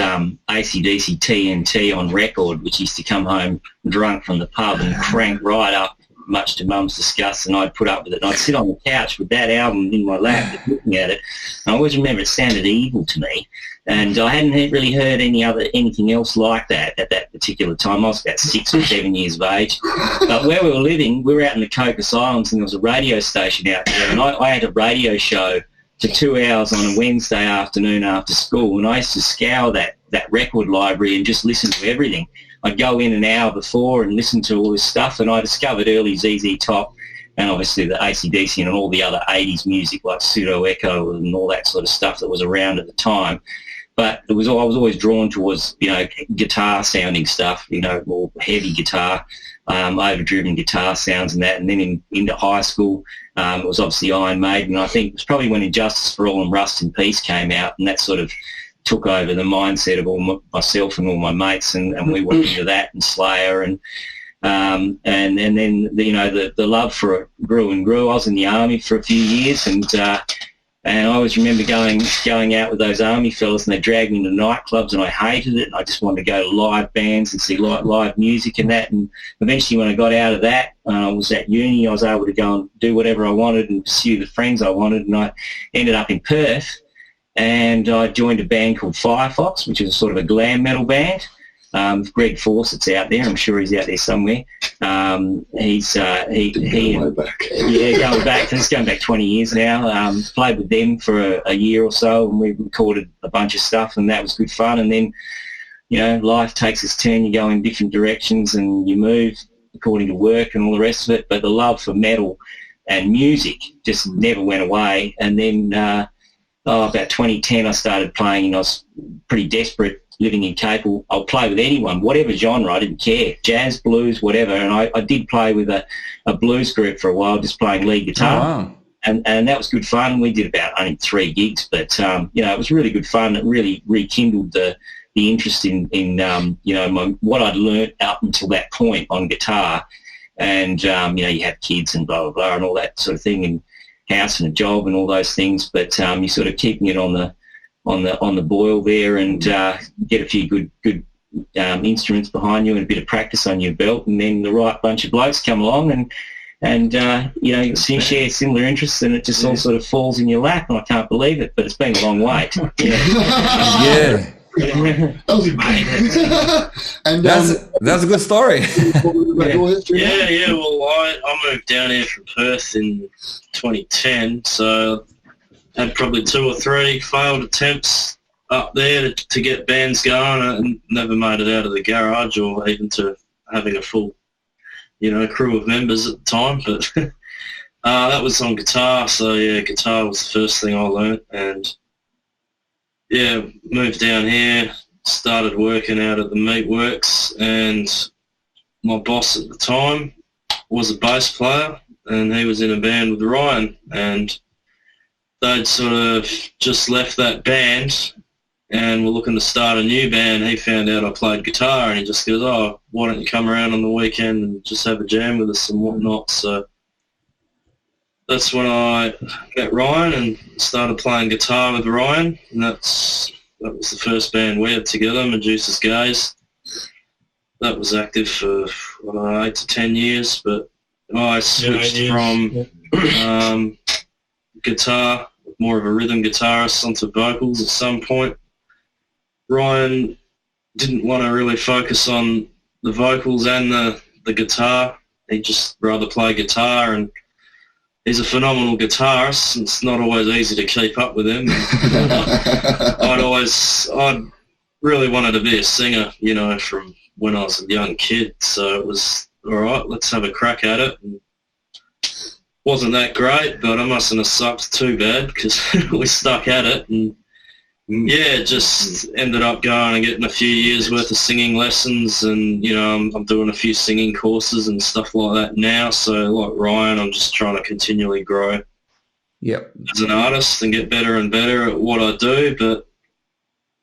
AC/DC TNT on record, which used to come home drunk from the pub and crank right up, much to Mum's disgust, and I'd put up with it. And I'd sit on the couch with that album in my lap looking at it. And I always remember it sounded evil to me. And I hadn't really heard anything else like that at that particular time. I was about 6 or 7 years of age. But where we were living, we were out in the Cocos Islands, and there was a radio station out there. And I had a radio show for 2 hours on a Wednesday afternoon after school. And I used to scour that record library and just listen to everything. I'd go in an hour before and listen to all this stuff, and I discovered early ZZ Top and obviously the AC/DC and all the other 80s music like Pseudo Echo and all that sort of stuff that was around at the time. But I was always drawn towards, guitar sounding stuff, more heavy guitar, overdriven guitar sounds and that. And then into high school, it was obviously Iron Maiden. I think it was probably when Injustice for All and Rust in Peace came out, and that sort of took over the mindset of myself and all my mates, and we went into that, and Slayer, and then the love for it grew and grew. I was in the army for a few years, and I always remember going out with those army fellas, and they dragged me to nightclubs, and I hated it. I just wanted to go to live bands and see live music and that. And eventually, when I got out of that, I was at uni. I was able to go and do whatever I wanted and pursue the friends I wanted, and I ended up in Perth. And I joined a band called Firefox, which is sort of a glam metal band. Greg Fawcett's out there. I'm sure he's out there somewhere. He's going back. It's going back 20 years now. Played with them for a year or so, and we recorded a bunch of stuff, and that was good fun. And then, life takes its turn. You go in different directions, and you move according to work and all the rest of it. But the love for metal and music just never went away. And then about 2010, I started playing, and I was pretty desperate, living in Capel. I'll play with anyone, whatever genre, I didn't care, jazz, blues, whatever. And I did play with a blues group for a while, just playing lead guitar. Oh, wow. And that was good fun. We did about only 3 gigs, but it was really good fun. It really rekindled the interest in what I'd learnt up until that point on guitar. And you have kids and blah blah blah and all that sort of thing, and house and a job and all those things, but you're sort of keeping it on on the boil there, and get a few good instruments behind you and a bit of practice on your belt, and then the right bunch of blokes come along and share similar interests, and it just all sort of falls in your lap, and I can't believe it, but it's been a long wait. Yeah. That was amazing. And that's a good story. Yeah. Well, I moved down here from Perth in 2010, so had probably 2 or 3 failed attempts up there to get bands going, and never made it out of the garage or even to having a full, crew of members at the time. But that was on guitar, so yeah, guitar was the first thing I learnt, and yeah, moved down here, started working out at the Meatworks, and my boss at the time was a bass player, and he was in a band with Ryan, and they'd sort of just left that band and were looking to start a new band. He found out I played guitar, and he just goes, "Oh, why don't you come around on the weekend and just have a jam with us and whatnot?" So that's when I met Ryan and started playing guitar with Ryan, and that was the first band we had together, Medusa's Gaze. That was active for 8 to 10 years, but I switched from guitar, more of a rhythm guitarist, onto vocals at some point. Ryan didn't want to really focus on the vocals and the guitar. He'd just rather play guitar, and he's a phenomenal guitarist. It's not always easy to keep up with him. I'd really wanted to be a singer, from when I was a young kid. So it was, all right, let's have a crack at it. And wasn't that great, but I mustn't have sucked too bad, because we stuck at it, and yeah, just ended up going and getting a few years worth of singing lessons, and I'm doing a few singing courses and stuff like that now. So like Ryan, I'm just trying to continually grow as an artist and get better and better at what I do. But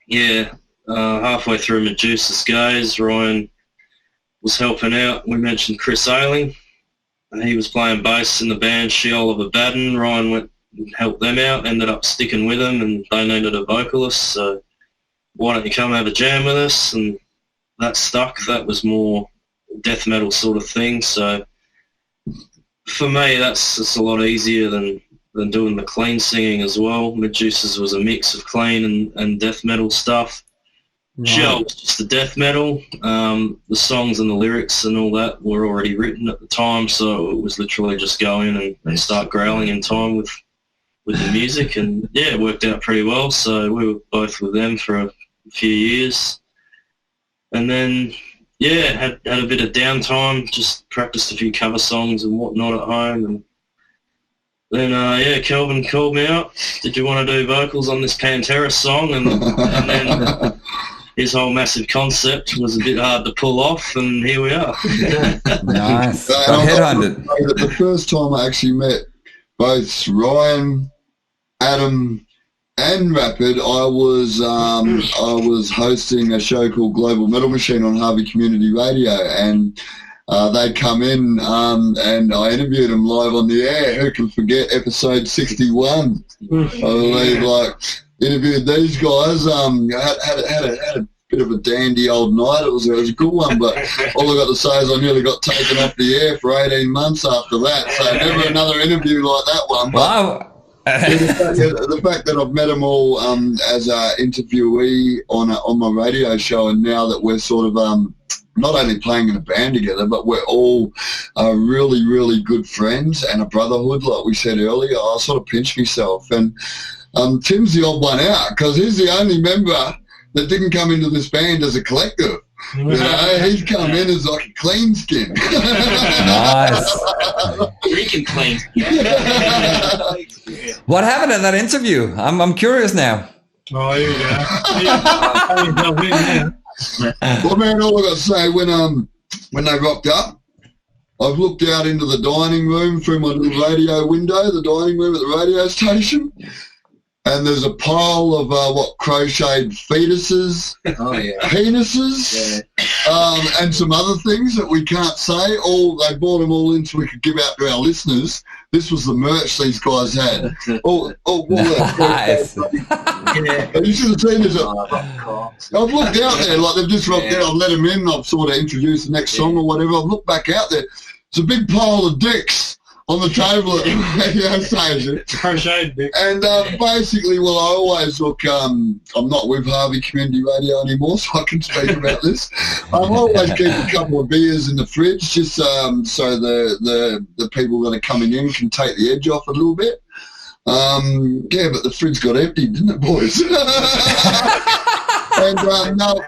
yeah, halfway through Medusa's Gaze, Ryan was helping out. We mentioned Chris Ayling, and he was playing bass in the band She Oliver Baden. Ryan went and helped them out, ended up sticking with them, and they needed a vocalist, so why don't you come have a jam with us? And that stuck. That was more death metal sort of thing, so for me that's just a lot easier than doing the clean singing as well. Medusa's was a mix of clean and death metal stuff. Right. Shell was just the death metal. The songs and the lyrics and all that were already written at the time, so it was literally just go in and start growling in time with the music, and yeah, it worked out pretty well. So we were both with them for a few years, and then yeah, had a bit of downtime, just practiced a few cover songs and whatnot at home, and then Kelvin called me up. Did you want to do vocals on this Pantera song? And then his whole massive concept was a bit hard to pull off, and here we are. Nice. Got headhunted. The first time I actually met both Ryan, Adam, and Rapid, I was hosting a show called Global Metal Machine on Harvey Community Radio, and they'd come in and I interviewed them live on the air. Who can forget episode 61? I believe, interviewed these guys. Had a bit of a dandy old night. It was a good one, but all I got to say is I nearly got taken off the air for 18 months after that. So never another interview like that one. But wow. the fact that I've met them all as an interviewee on my radio show, and now that we're sort of not only playing in a band together, but we're all really, really good friends and a brotherhood, like we said earlier, I sort of pinch myself. And Tim's the odd one out, because he's the only member that didn't come into this band as a collective. He's come in as like a clean skin. Nice. Drinking clean. What happened in that interview? I'm curious now. Oh, here we go. Well, man, all I got to say, when they rocked up, I've looked out into the dining room through my little radio window, the dining room at the radio station, and there's a pile of crocheted fetuses, penises, and some other things that we can't say. They brought them all in so we could give out to our listeners. This was the merch these guys had. Nice. You should have seen this. I've looked out there, like they've just rocked out. I've let them in. I've sort of introduced the next song or whatever. I've looked back out there. It's a big pile of dicks on the table at the radio station. Crocheted dick. And basically, well, I always look, I'm not with Harvey Community Radio anymore, so I can speak about this. I always keep a couple of beers in the fridge just so the people that are coming in can take the edge off a little bit. Yeah, but the fridge got empty, didn't it, boys? And no,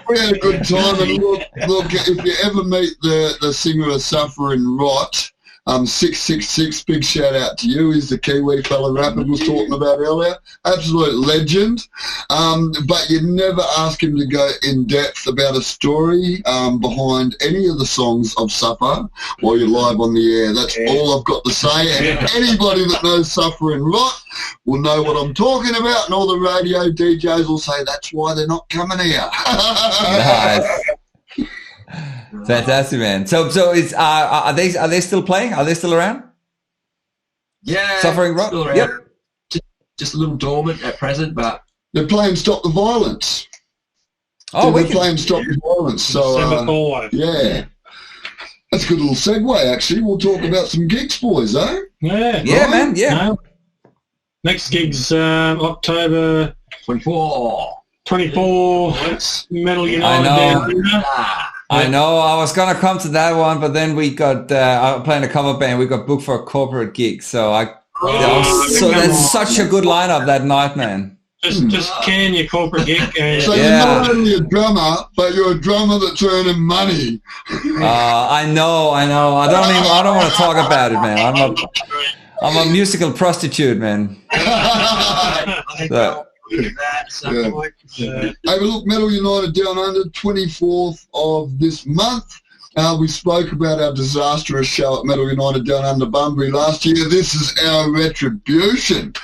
we had a good time. And look, if you ever meet the singer of Suffering Rot, 666, big shout out to you. He's the Kiwi fella Rapid was talking about earlier. Absolute legend. But you never ask him to go in depth about a story behind any of the songs of Suffer while you're live on the air. That's all I've got to say. And anybody that knows Suffering Rot will know what I'm talking about, and all the radio DJs will say that's why they're not coming here. Nice. Fantastic, man. So it's are they still playing? Are they still around? Yeah, Suffering Rock. Yep. Just a little dormant at present, but they're playing Stop the Violence. Oh, they're playing Stop the Violence. So yeah, that's a good little segue. Actually, we'll talk about some gigs, boys, eh? Yeah, right? Man. Yeah. No. Next gig's October 24. Metal United. I know. I was gonna come to that one, but then we got playing a cover band. We got booked for a corporate gig, so that's such a good lineup that night, man. Just can your corporate gig. So you're not only a drummer, but you're a drummer that's earning money. I know. I don't want to talk about it, man. I'm a musical prostitute, man. Hey, but look, Metal United Down Under, 24th of this month. We spoke about our disastrous show at Metal United Down Under Bunbury last year. This is our retribution.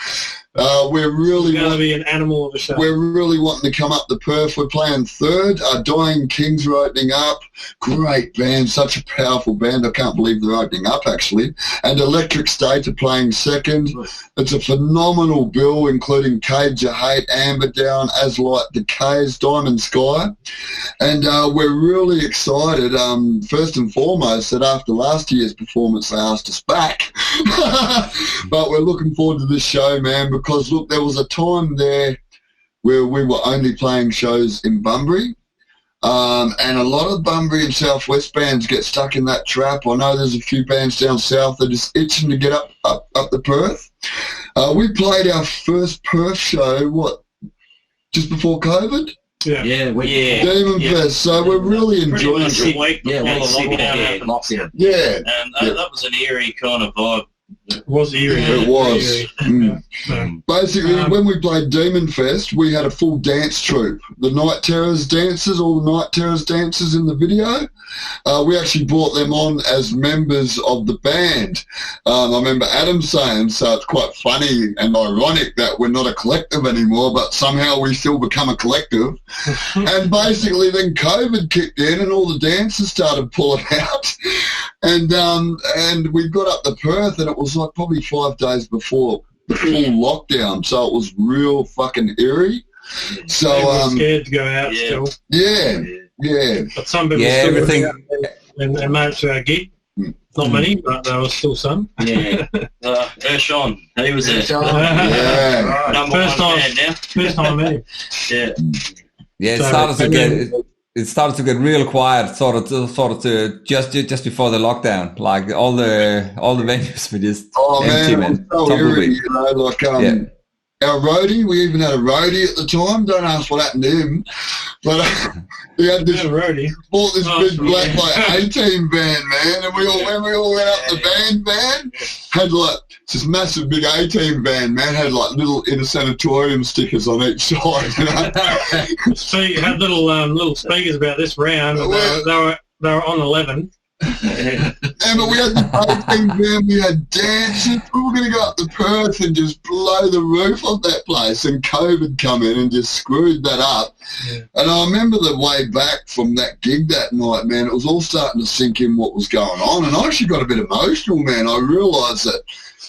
We're really going to be an animal of a show. We're really wanting to come up to Perth. We're playing third. Dying Kings are opening up. Great band, such a powerful band. I can't believe they're opening up, actually. And Electric State are playing second. It's a phenomenal bill, including Cage of Hate, Amber Down, As Light Decays, Diamond Sky. And we're really excited, first and foremost, that after last year's performance, they asked us back. But we're looking forward to this show, man, because, look, there was a time there where we were only playing shows in Bunbury. And a lot of Bunbury and Southwest bands get stuck in that trap. I know there's a few bands down south that are just itching to get up to Perth. We played our first Perth show, just before COVID? Yeah. Demon Fest. So we're really enjoying it. Lockdown. Yeah. And that was an eerie kind of vibe. It was eerie. It was. Basically, when we played Demon Fest, we had a full dance troupe. The Night Terrors dancers, all the Night Terrors dancers in the video, we actually brought them on as members of the band. I remember Adam saying, so it's quite funny and ironic that we're not a collective anymore, but somehow we still become a collective. And basically then COVID kicked in and all the dancers started pulling out. And we got up to Perth, and it was like probably 5 days before the full lockdown, so it was real fucking eerie. So scared to go out still. Yeah. But some people still everything and made it to our gig. Not many, but there was still some. Yeah. Ershon, he was there. First time I met him. Yeah. Yeah, it started to get real quiet, sort of to just before the lockdown. Like all the venues were just empty, man. So eerie, you know, like our roadie, we even had a roadie at the time. Don't ask what happened to him, but we had this roadie. Bought this big black A-team van, man, and when we all went up the van, had like this massive big A-team van, man, had like little Innasanatorium stickers on each side, you know. So you had little speakers about this round. They were on 11. Yeah, but we had the A-team van, we had dancers. We were going to go up to Perth and just blow the roof off that place, and COVID come in and just screwed that up. Yeah. And I remember the way back from that gig that night, man, it was all starting to sink in what was going on, and I actually got a bit emotional, man. I realised that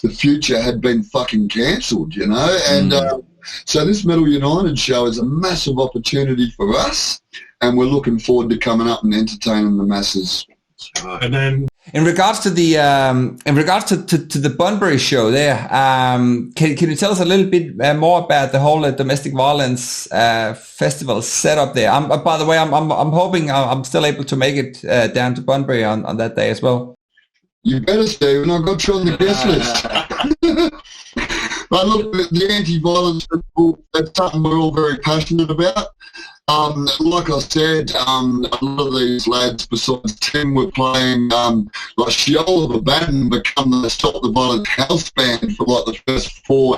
the future had been fucking cancelled, you know. And so this Metal United show is a massive opportunity for us, and we're looking forward to coming up and entertaining the masses. And then, in regards to the the Bunbury show, there, can you tell us a little bit more about the whole domestic violence festival setup there? By the way, I'm hoping I'm still able to make it down to Bunbury on that day as well. You better, Stephen. I've got you on the guest list. But look, the anti-violence festival, that's something we're all very passionate about. Like I said, a lot of these lads, besides Tim, were playing, like Sheol of Maiden become the Stop the Violence house band for like the first four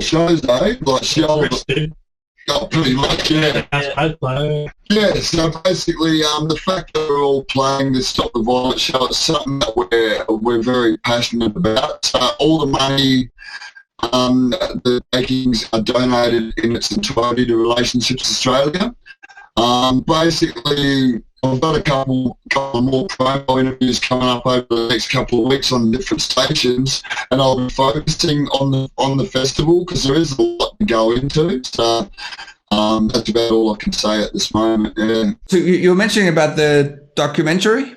shows, eh? Like Sheol of pretty much, yeah. Yeah, so basically, the fact that we're all playing this Stop the Violence show is something that we're very passionate about. So all the money, the takings are donated in its entirety to Relationships Australia. Basically, I've got a couple more promo interviews coming up over the next couple of weeks on different stations, and I'll be focusing on the festival because there is a lot to go into. So that's about all I can say at this moment. Yeah. So you were mentioning about the documentary?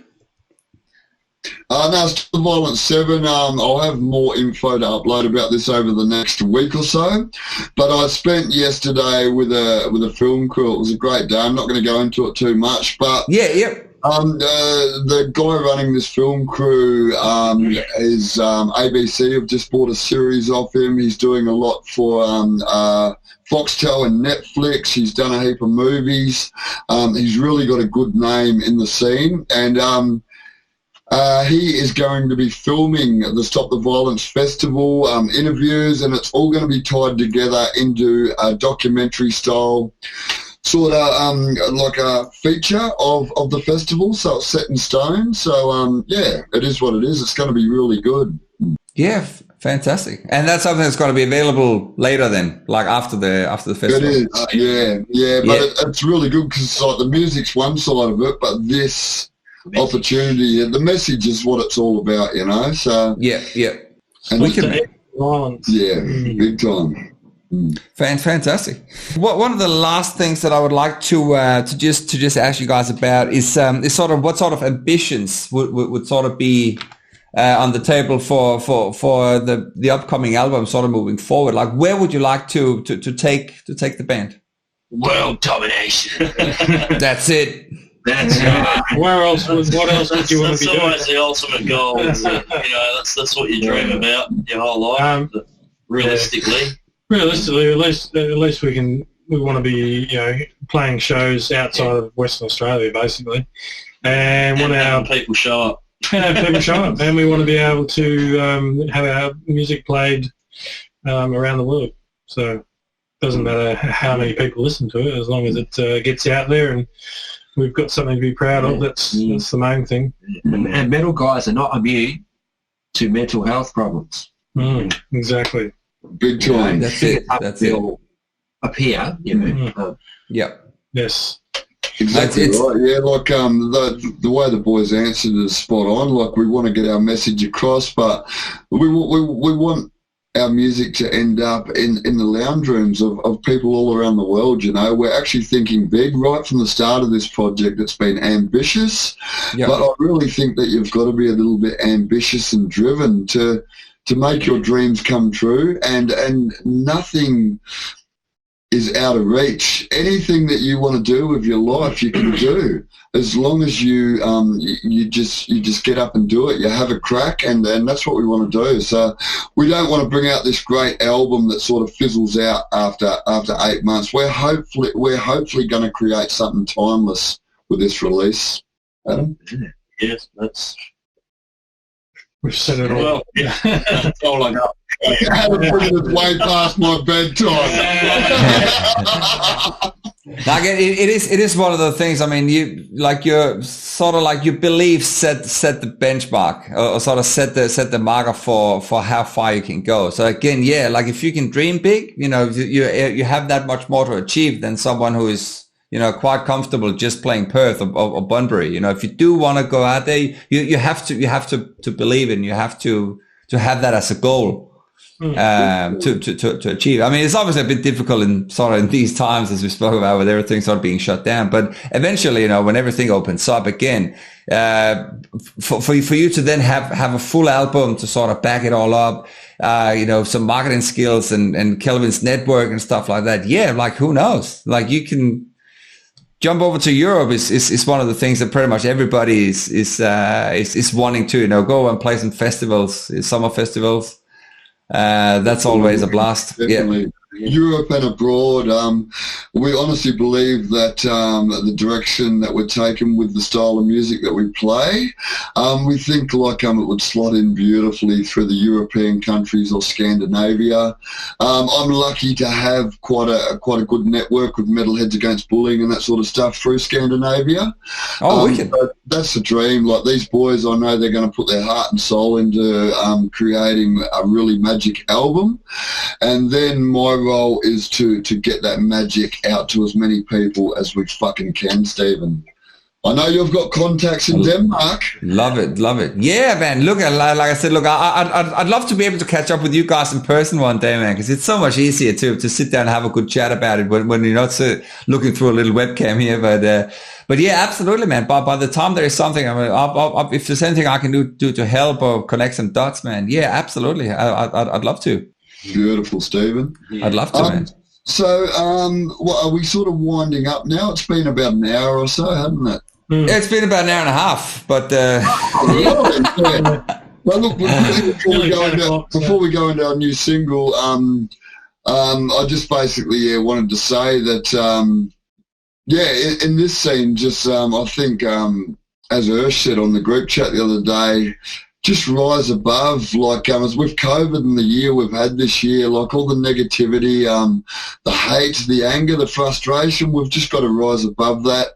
No, it's the Violence 7. I'll have more info to upload about this over the next week or so. But I spent yesterday with a film crew. It was a great day. I'm not going to go into it too much, but the guy running this film crew is ABC. Have just bought a series of him. He's doing a lot for Foxtel and Netflix. He's done a heap of movies. He's really got a good name in the scene, and he is going to be filming the Stop the Violence Festival interviews, and it's all going to be tied together into a documentary style, sort of like a feature of the festival. So it's set in stone. So yeah, it is what it is. It's going to be really good. Yeah, fantastic. And that's something that's going to be available later then, like after the festival. It is, but it's really good because it's like the music's one side of it, but this opportunity, the message is what it's all about, you know. So and big time. Fantastic. One of the last things that I would like to just ask you guys about is sort of what sort of ambitions would sort of be on the table for the upcoming album, sort of moving forward. Like, where would you like to take the band? World domination. That's it. That's What else would you want to be doing? That's always the ultimate goal. Isn't it? You know, that's what you dream about your whole life. But realistically, at least we want to be, you know, playing shows outside of Western Australia, basically, and want people show up. And we want to be able to have our music played around the world. So it doesn't matter how many people listen to it, as long as it gets out there and we've got something to be proud of. That's the main thing. And metal guys are not immune to mental health problems. Exactly. Big time. That's it. That's it. Up here, you know. Yes. Exactly right. Yeah, like the way the boys answered is spot on. Like, we want to get our message across, but we want our music to end up in the lounge rooms of people all around the world, you know. We're actually thinking big right from the start of this project. It's been ambitious, but I really think that you've got to be a little bit ambitious and driven to make your dreams come true, and nothing is out of reach. Anything that you want to do with your life, you can do, as long as you just get up and do it. You have a crack, and that's what we want to do. So we don't want to bring out this great album that sort of fizzles out after 8 months. We're hopefully going to create something timeless with this release. Adam? Yes, that's. We've said it all. Well, that's all I got. Adam bringing it way past my bedtime. Like it is one of the things. I mean, you're sort of like your beliefs set the benchmark, or sort of set the marker for how far you can go. So again, like if you can dream big, you know, you have that much more to achieve than someone who is, you know, quite comfortable just playing Perth or Bunbury. You know, if you do want to go out there, you have to believe in. You have to to have that as a goal. To achieve. I mean, it's obviously a bit difficult in sort of in these times, as we spoke about, with everything sort of being shut down. But eventually, when everything opens up again, for you to then have a full album to sort of back it all up, some marketing skills and Kelvin's network and stuff like that. Yeah, like who knows? Like you can jump over to Europe is one of the things that pretty much everybody is wanting to, go and play some festivals, summer festivals. That's always a blast. Definitely. Yeah. Europe and abroad, we honestly believe that the direction that we're taking with the style of music that we play, we think like it would slot in beautifully through the European countries or Scandinavia. I'm lucky to have quite a good network with Metalheads Against Bullying and that sort of stuff through Scandinavia. Oh, wicked. That's the dream. Like these boys, I know they're going to put their heart and soul into creating a really magic album, and then my role is to get that magic out to as many people as we fucking can, Stephen. I know you've got contacts in Denmark. Love it. Yeah, man. Look, like I said, I'd love to be able to catch up with you guys in person one day, man, because it's so much easier to sit down and have a good chat about it when you're not looking through a little webcam here. But yeah, absolutely, man. By the time there is something, if there's anything I can do to help or connect some dots, man, yeah, absolutely. I'd love to. Beautiful, Stephen. Yeah. I'd love to, man. So, are we sort of winding up now? It's been about an hour or so, hasn't it? Yeah, it's been about an hour and a half, but... Well, look, before we go into our new single, I just basically wanted to say that, in this scene, just I think, as Ursh said on the group chat the other day, just rise above, like as with COVID and the year we've had this year, like all the negativity, the hate, the anger, the frustration, we've just got to rise above that.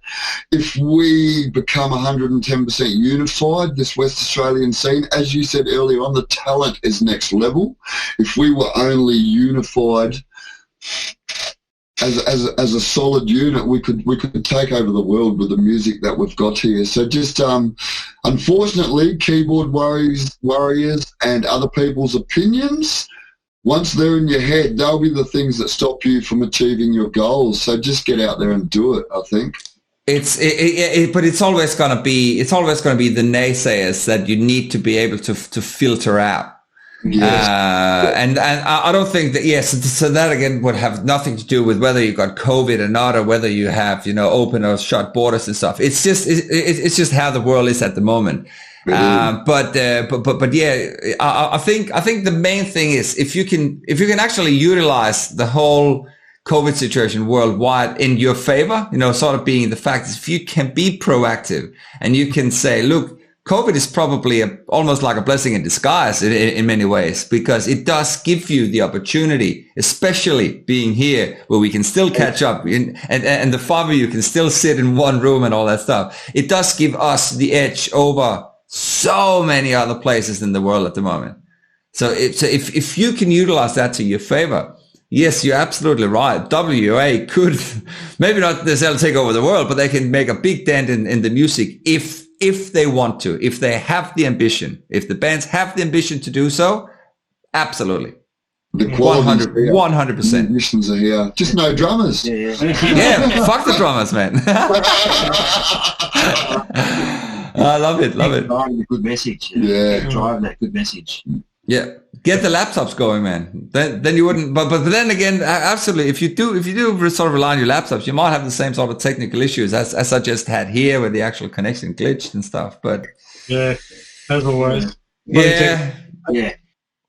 If we become 110% unified, this West Australian scene, as you said earlier on, the talent is next level. If we were only unified as a solid unit, we could take over the world with the music that we've got here. So just unfortunately, keyboard warriors and other people's opinions, once they're in your head, they'll be the things that stop you from achieving your goals. So just get out there and do it, I think. But it's always going to be the naysayers that you need to be able to filter out. Yes. And I don't think that, so that again would have nothing to do with whether you got COVID or not, or whether you have, open or shut borders and stuff. It's just how the world is at the moment. But yeah, I think the main thing is if you can actually utilize the whole COVID situation worldwide in your favor, sort of being the fact is if you can be proactive and you can say, look, COVID is probably almost like a blessing in disguise in many ways, because it does give you the opportunity, especially being here where we can still catch up and the five of you can still sit in one room and all that stuff. It does give us the edge over so many other places in the world at the moment. So if you can utilize that to your favor, yes, you're absolutely right. WA could maybe not necessarily take over the world, but they can make a big dent in the music if they want to, if they have the ambition, if the bands have the ambition to do so, absolutely. The 100%. Musicians are here. Just no drummers. Yeah, fuck the drummers, man. I love it. Driving a good message. Driving that good message. Yeah, get the laptops going, man. Then you wouldn't. But then again, absolutely. If you do sort of rely on your laptops, you might have the same sort of technical issues as I just had here, where the actual connection glitched and stuff. But yeah, as always.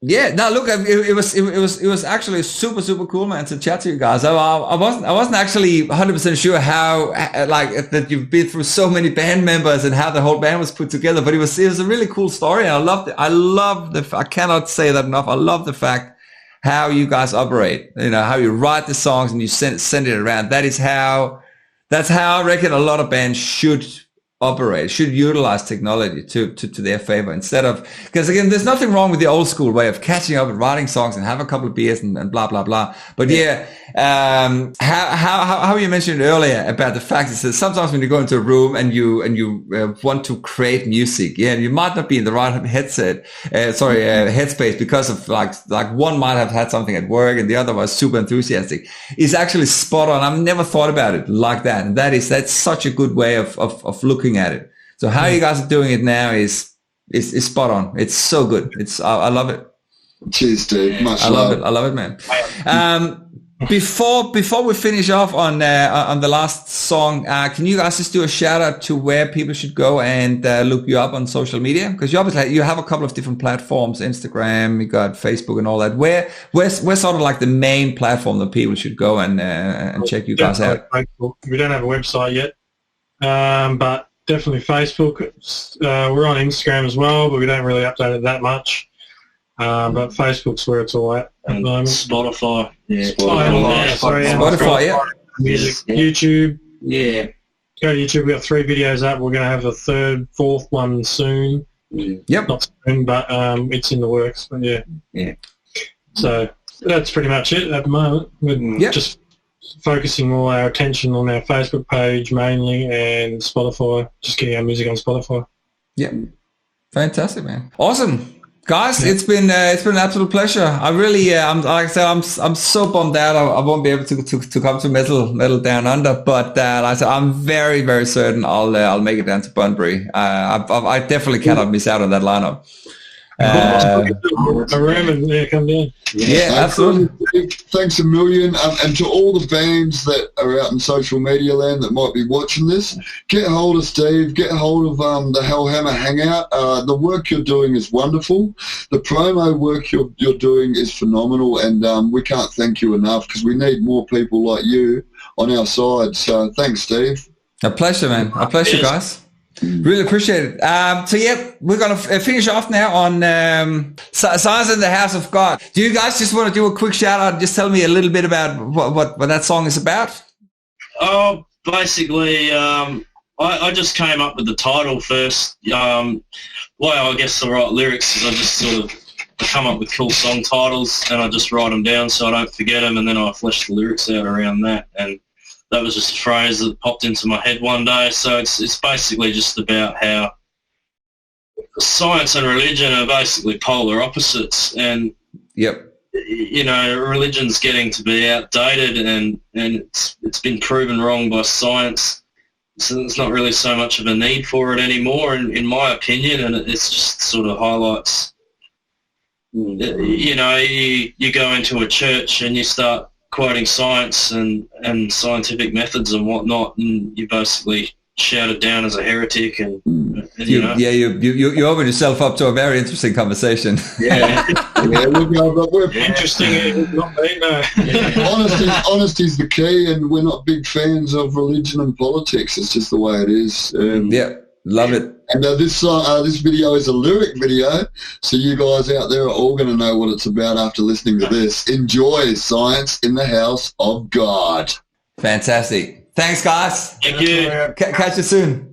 Yeah. No, look, it was actually super, super cool, man, to chat to you guys. I wasn't actually 100% sure how that you've been through so many band members and how the whole band was put together. But it was a really cool story. I loved it. I cannot say that enough. I love the fact how you guys operate. How you write the songs and you send it around. That's how I reckon a lot of bands should operate, should utilize technology to their favor instead of, because again, there's nothing wrong with the old school way of catching up and writing songs and have a couple of beers and blah, blah, blah. But how you mentioned earlier about the fact is that sometimes when you go into a room and you want to create music, you might not be in the right headspace because of like one might have had something at work and the other was super enthusiastic. It's actually spot on. I've never thought about it like that. And that's such a good way of looking at it. So how you guys are doing it now is spot on. It's so good. I love it. Cheers, dude. Much love. I love it, man. Before we finish off on the last song, can you guys just do a shout out to where people should go and look you up on social media? Because you obviously you have a couple of different platforms, Instagram, you got Facebook and all that. Where's sort of like the main platform that people should go and check you guys out? We don't have a website yet, but definitely Facebook. We're on Instagram as well, but we don't really update it that much. But Facebook's where it's all at the moment. Spotify. Yeah. Spotify, yeah. Music. YouTube. Yeah. Go to YouTube. We've got 3 videos up. We're going to have a 3rd, 4th one soon. Yep. Not soon, but it's in the works. But yeah. So that's pretty much it at the moment. We're just focusing all our attention on our Facebook page mainly and Spotify, just getting our music on Spotify. Yeah. Fantastic, man. Awesome. Guys, it's been an absolute pleasure. I really, like I said, I'm so bummed out. I won't be able to come to Metal Down Under, but like I said, I'm very, very certain I'll make it down to Bunbury. I definitely cannot miss out on that lineup. A room and come down. Yeah, absolutely. Thanks a million, and to all the bands that are out in social media land that might be watching this, get hold of Steve, get hold of the Helhammer Hangout. The work you're doing is wonderful. The promo work you're doing is phenomenal, and we can't thank you enough because we need more people like you on our side. So thanks, Steve. A pleasure, man. A pleasure, guys. Really appreciate it. So yeah, we're going to finish off now on Science in the House of God. Do you guys just want to do a quick shout out and just tell me a little bit about what that song is about? Oh, basically, I just came up with the title first. Why I guess the right lyrics is I just sort of come up with cool song titles and I just write them down so I don't forget them, and then I flesh the lyrics out around that. And that was just a phrase that popped into my head one day. So it's basically just about how science and religion are basically polar opposites, and religion's getting to be outdated, and it's been proven wrong by science. So there's not really so much of a need for it anymore, in my opinion, and it's just sort of highlights. You go into a church and you start quoting science and scientific methods and whatnot, and you basically shouted down as a heretic, and you open yourself up to a very interesting conversation. We're interesting. Not me, no. Honesty's the key, and we're not big fans of religion and politics. It's just the way it is. Love it. And this video is a lyric video, so you guys out there are all going to know what it's about after listening to this. Enjoy Science in the House of God. Fantastic. Thanks, guys. Thank you. Catch you soon.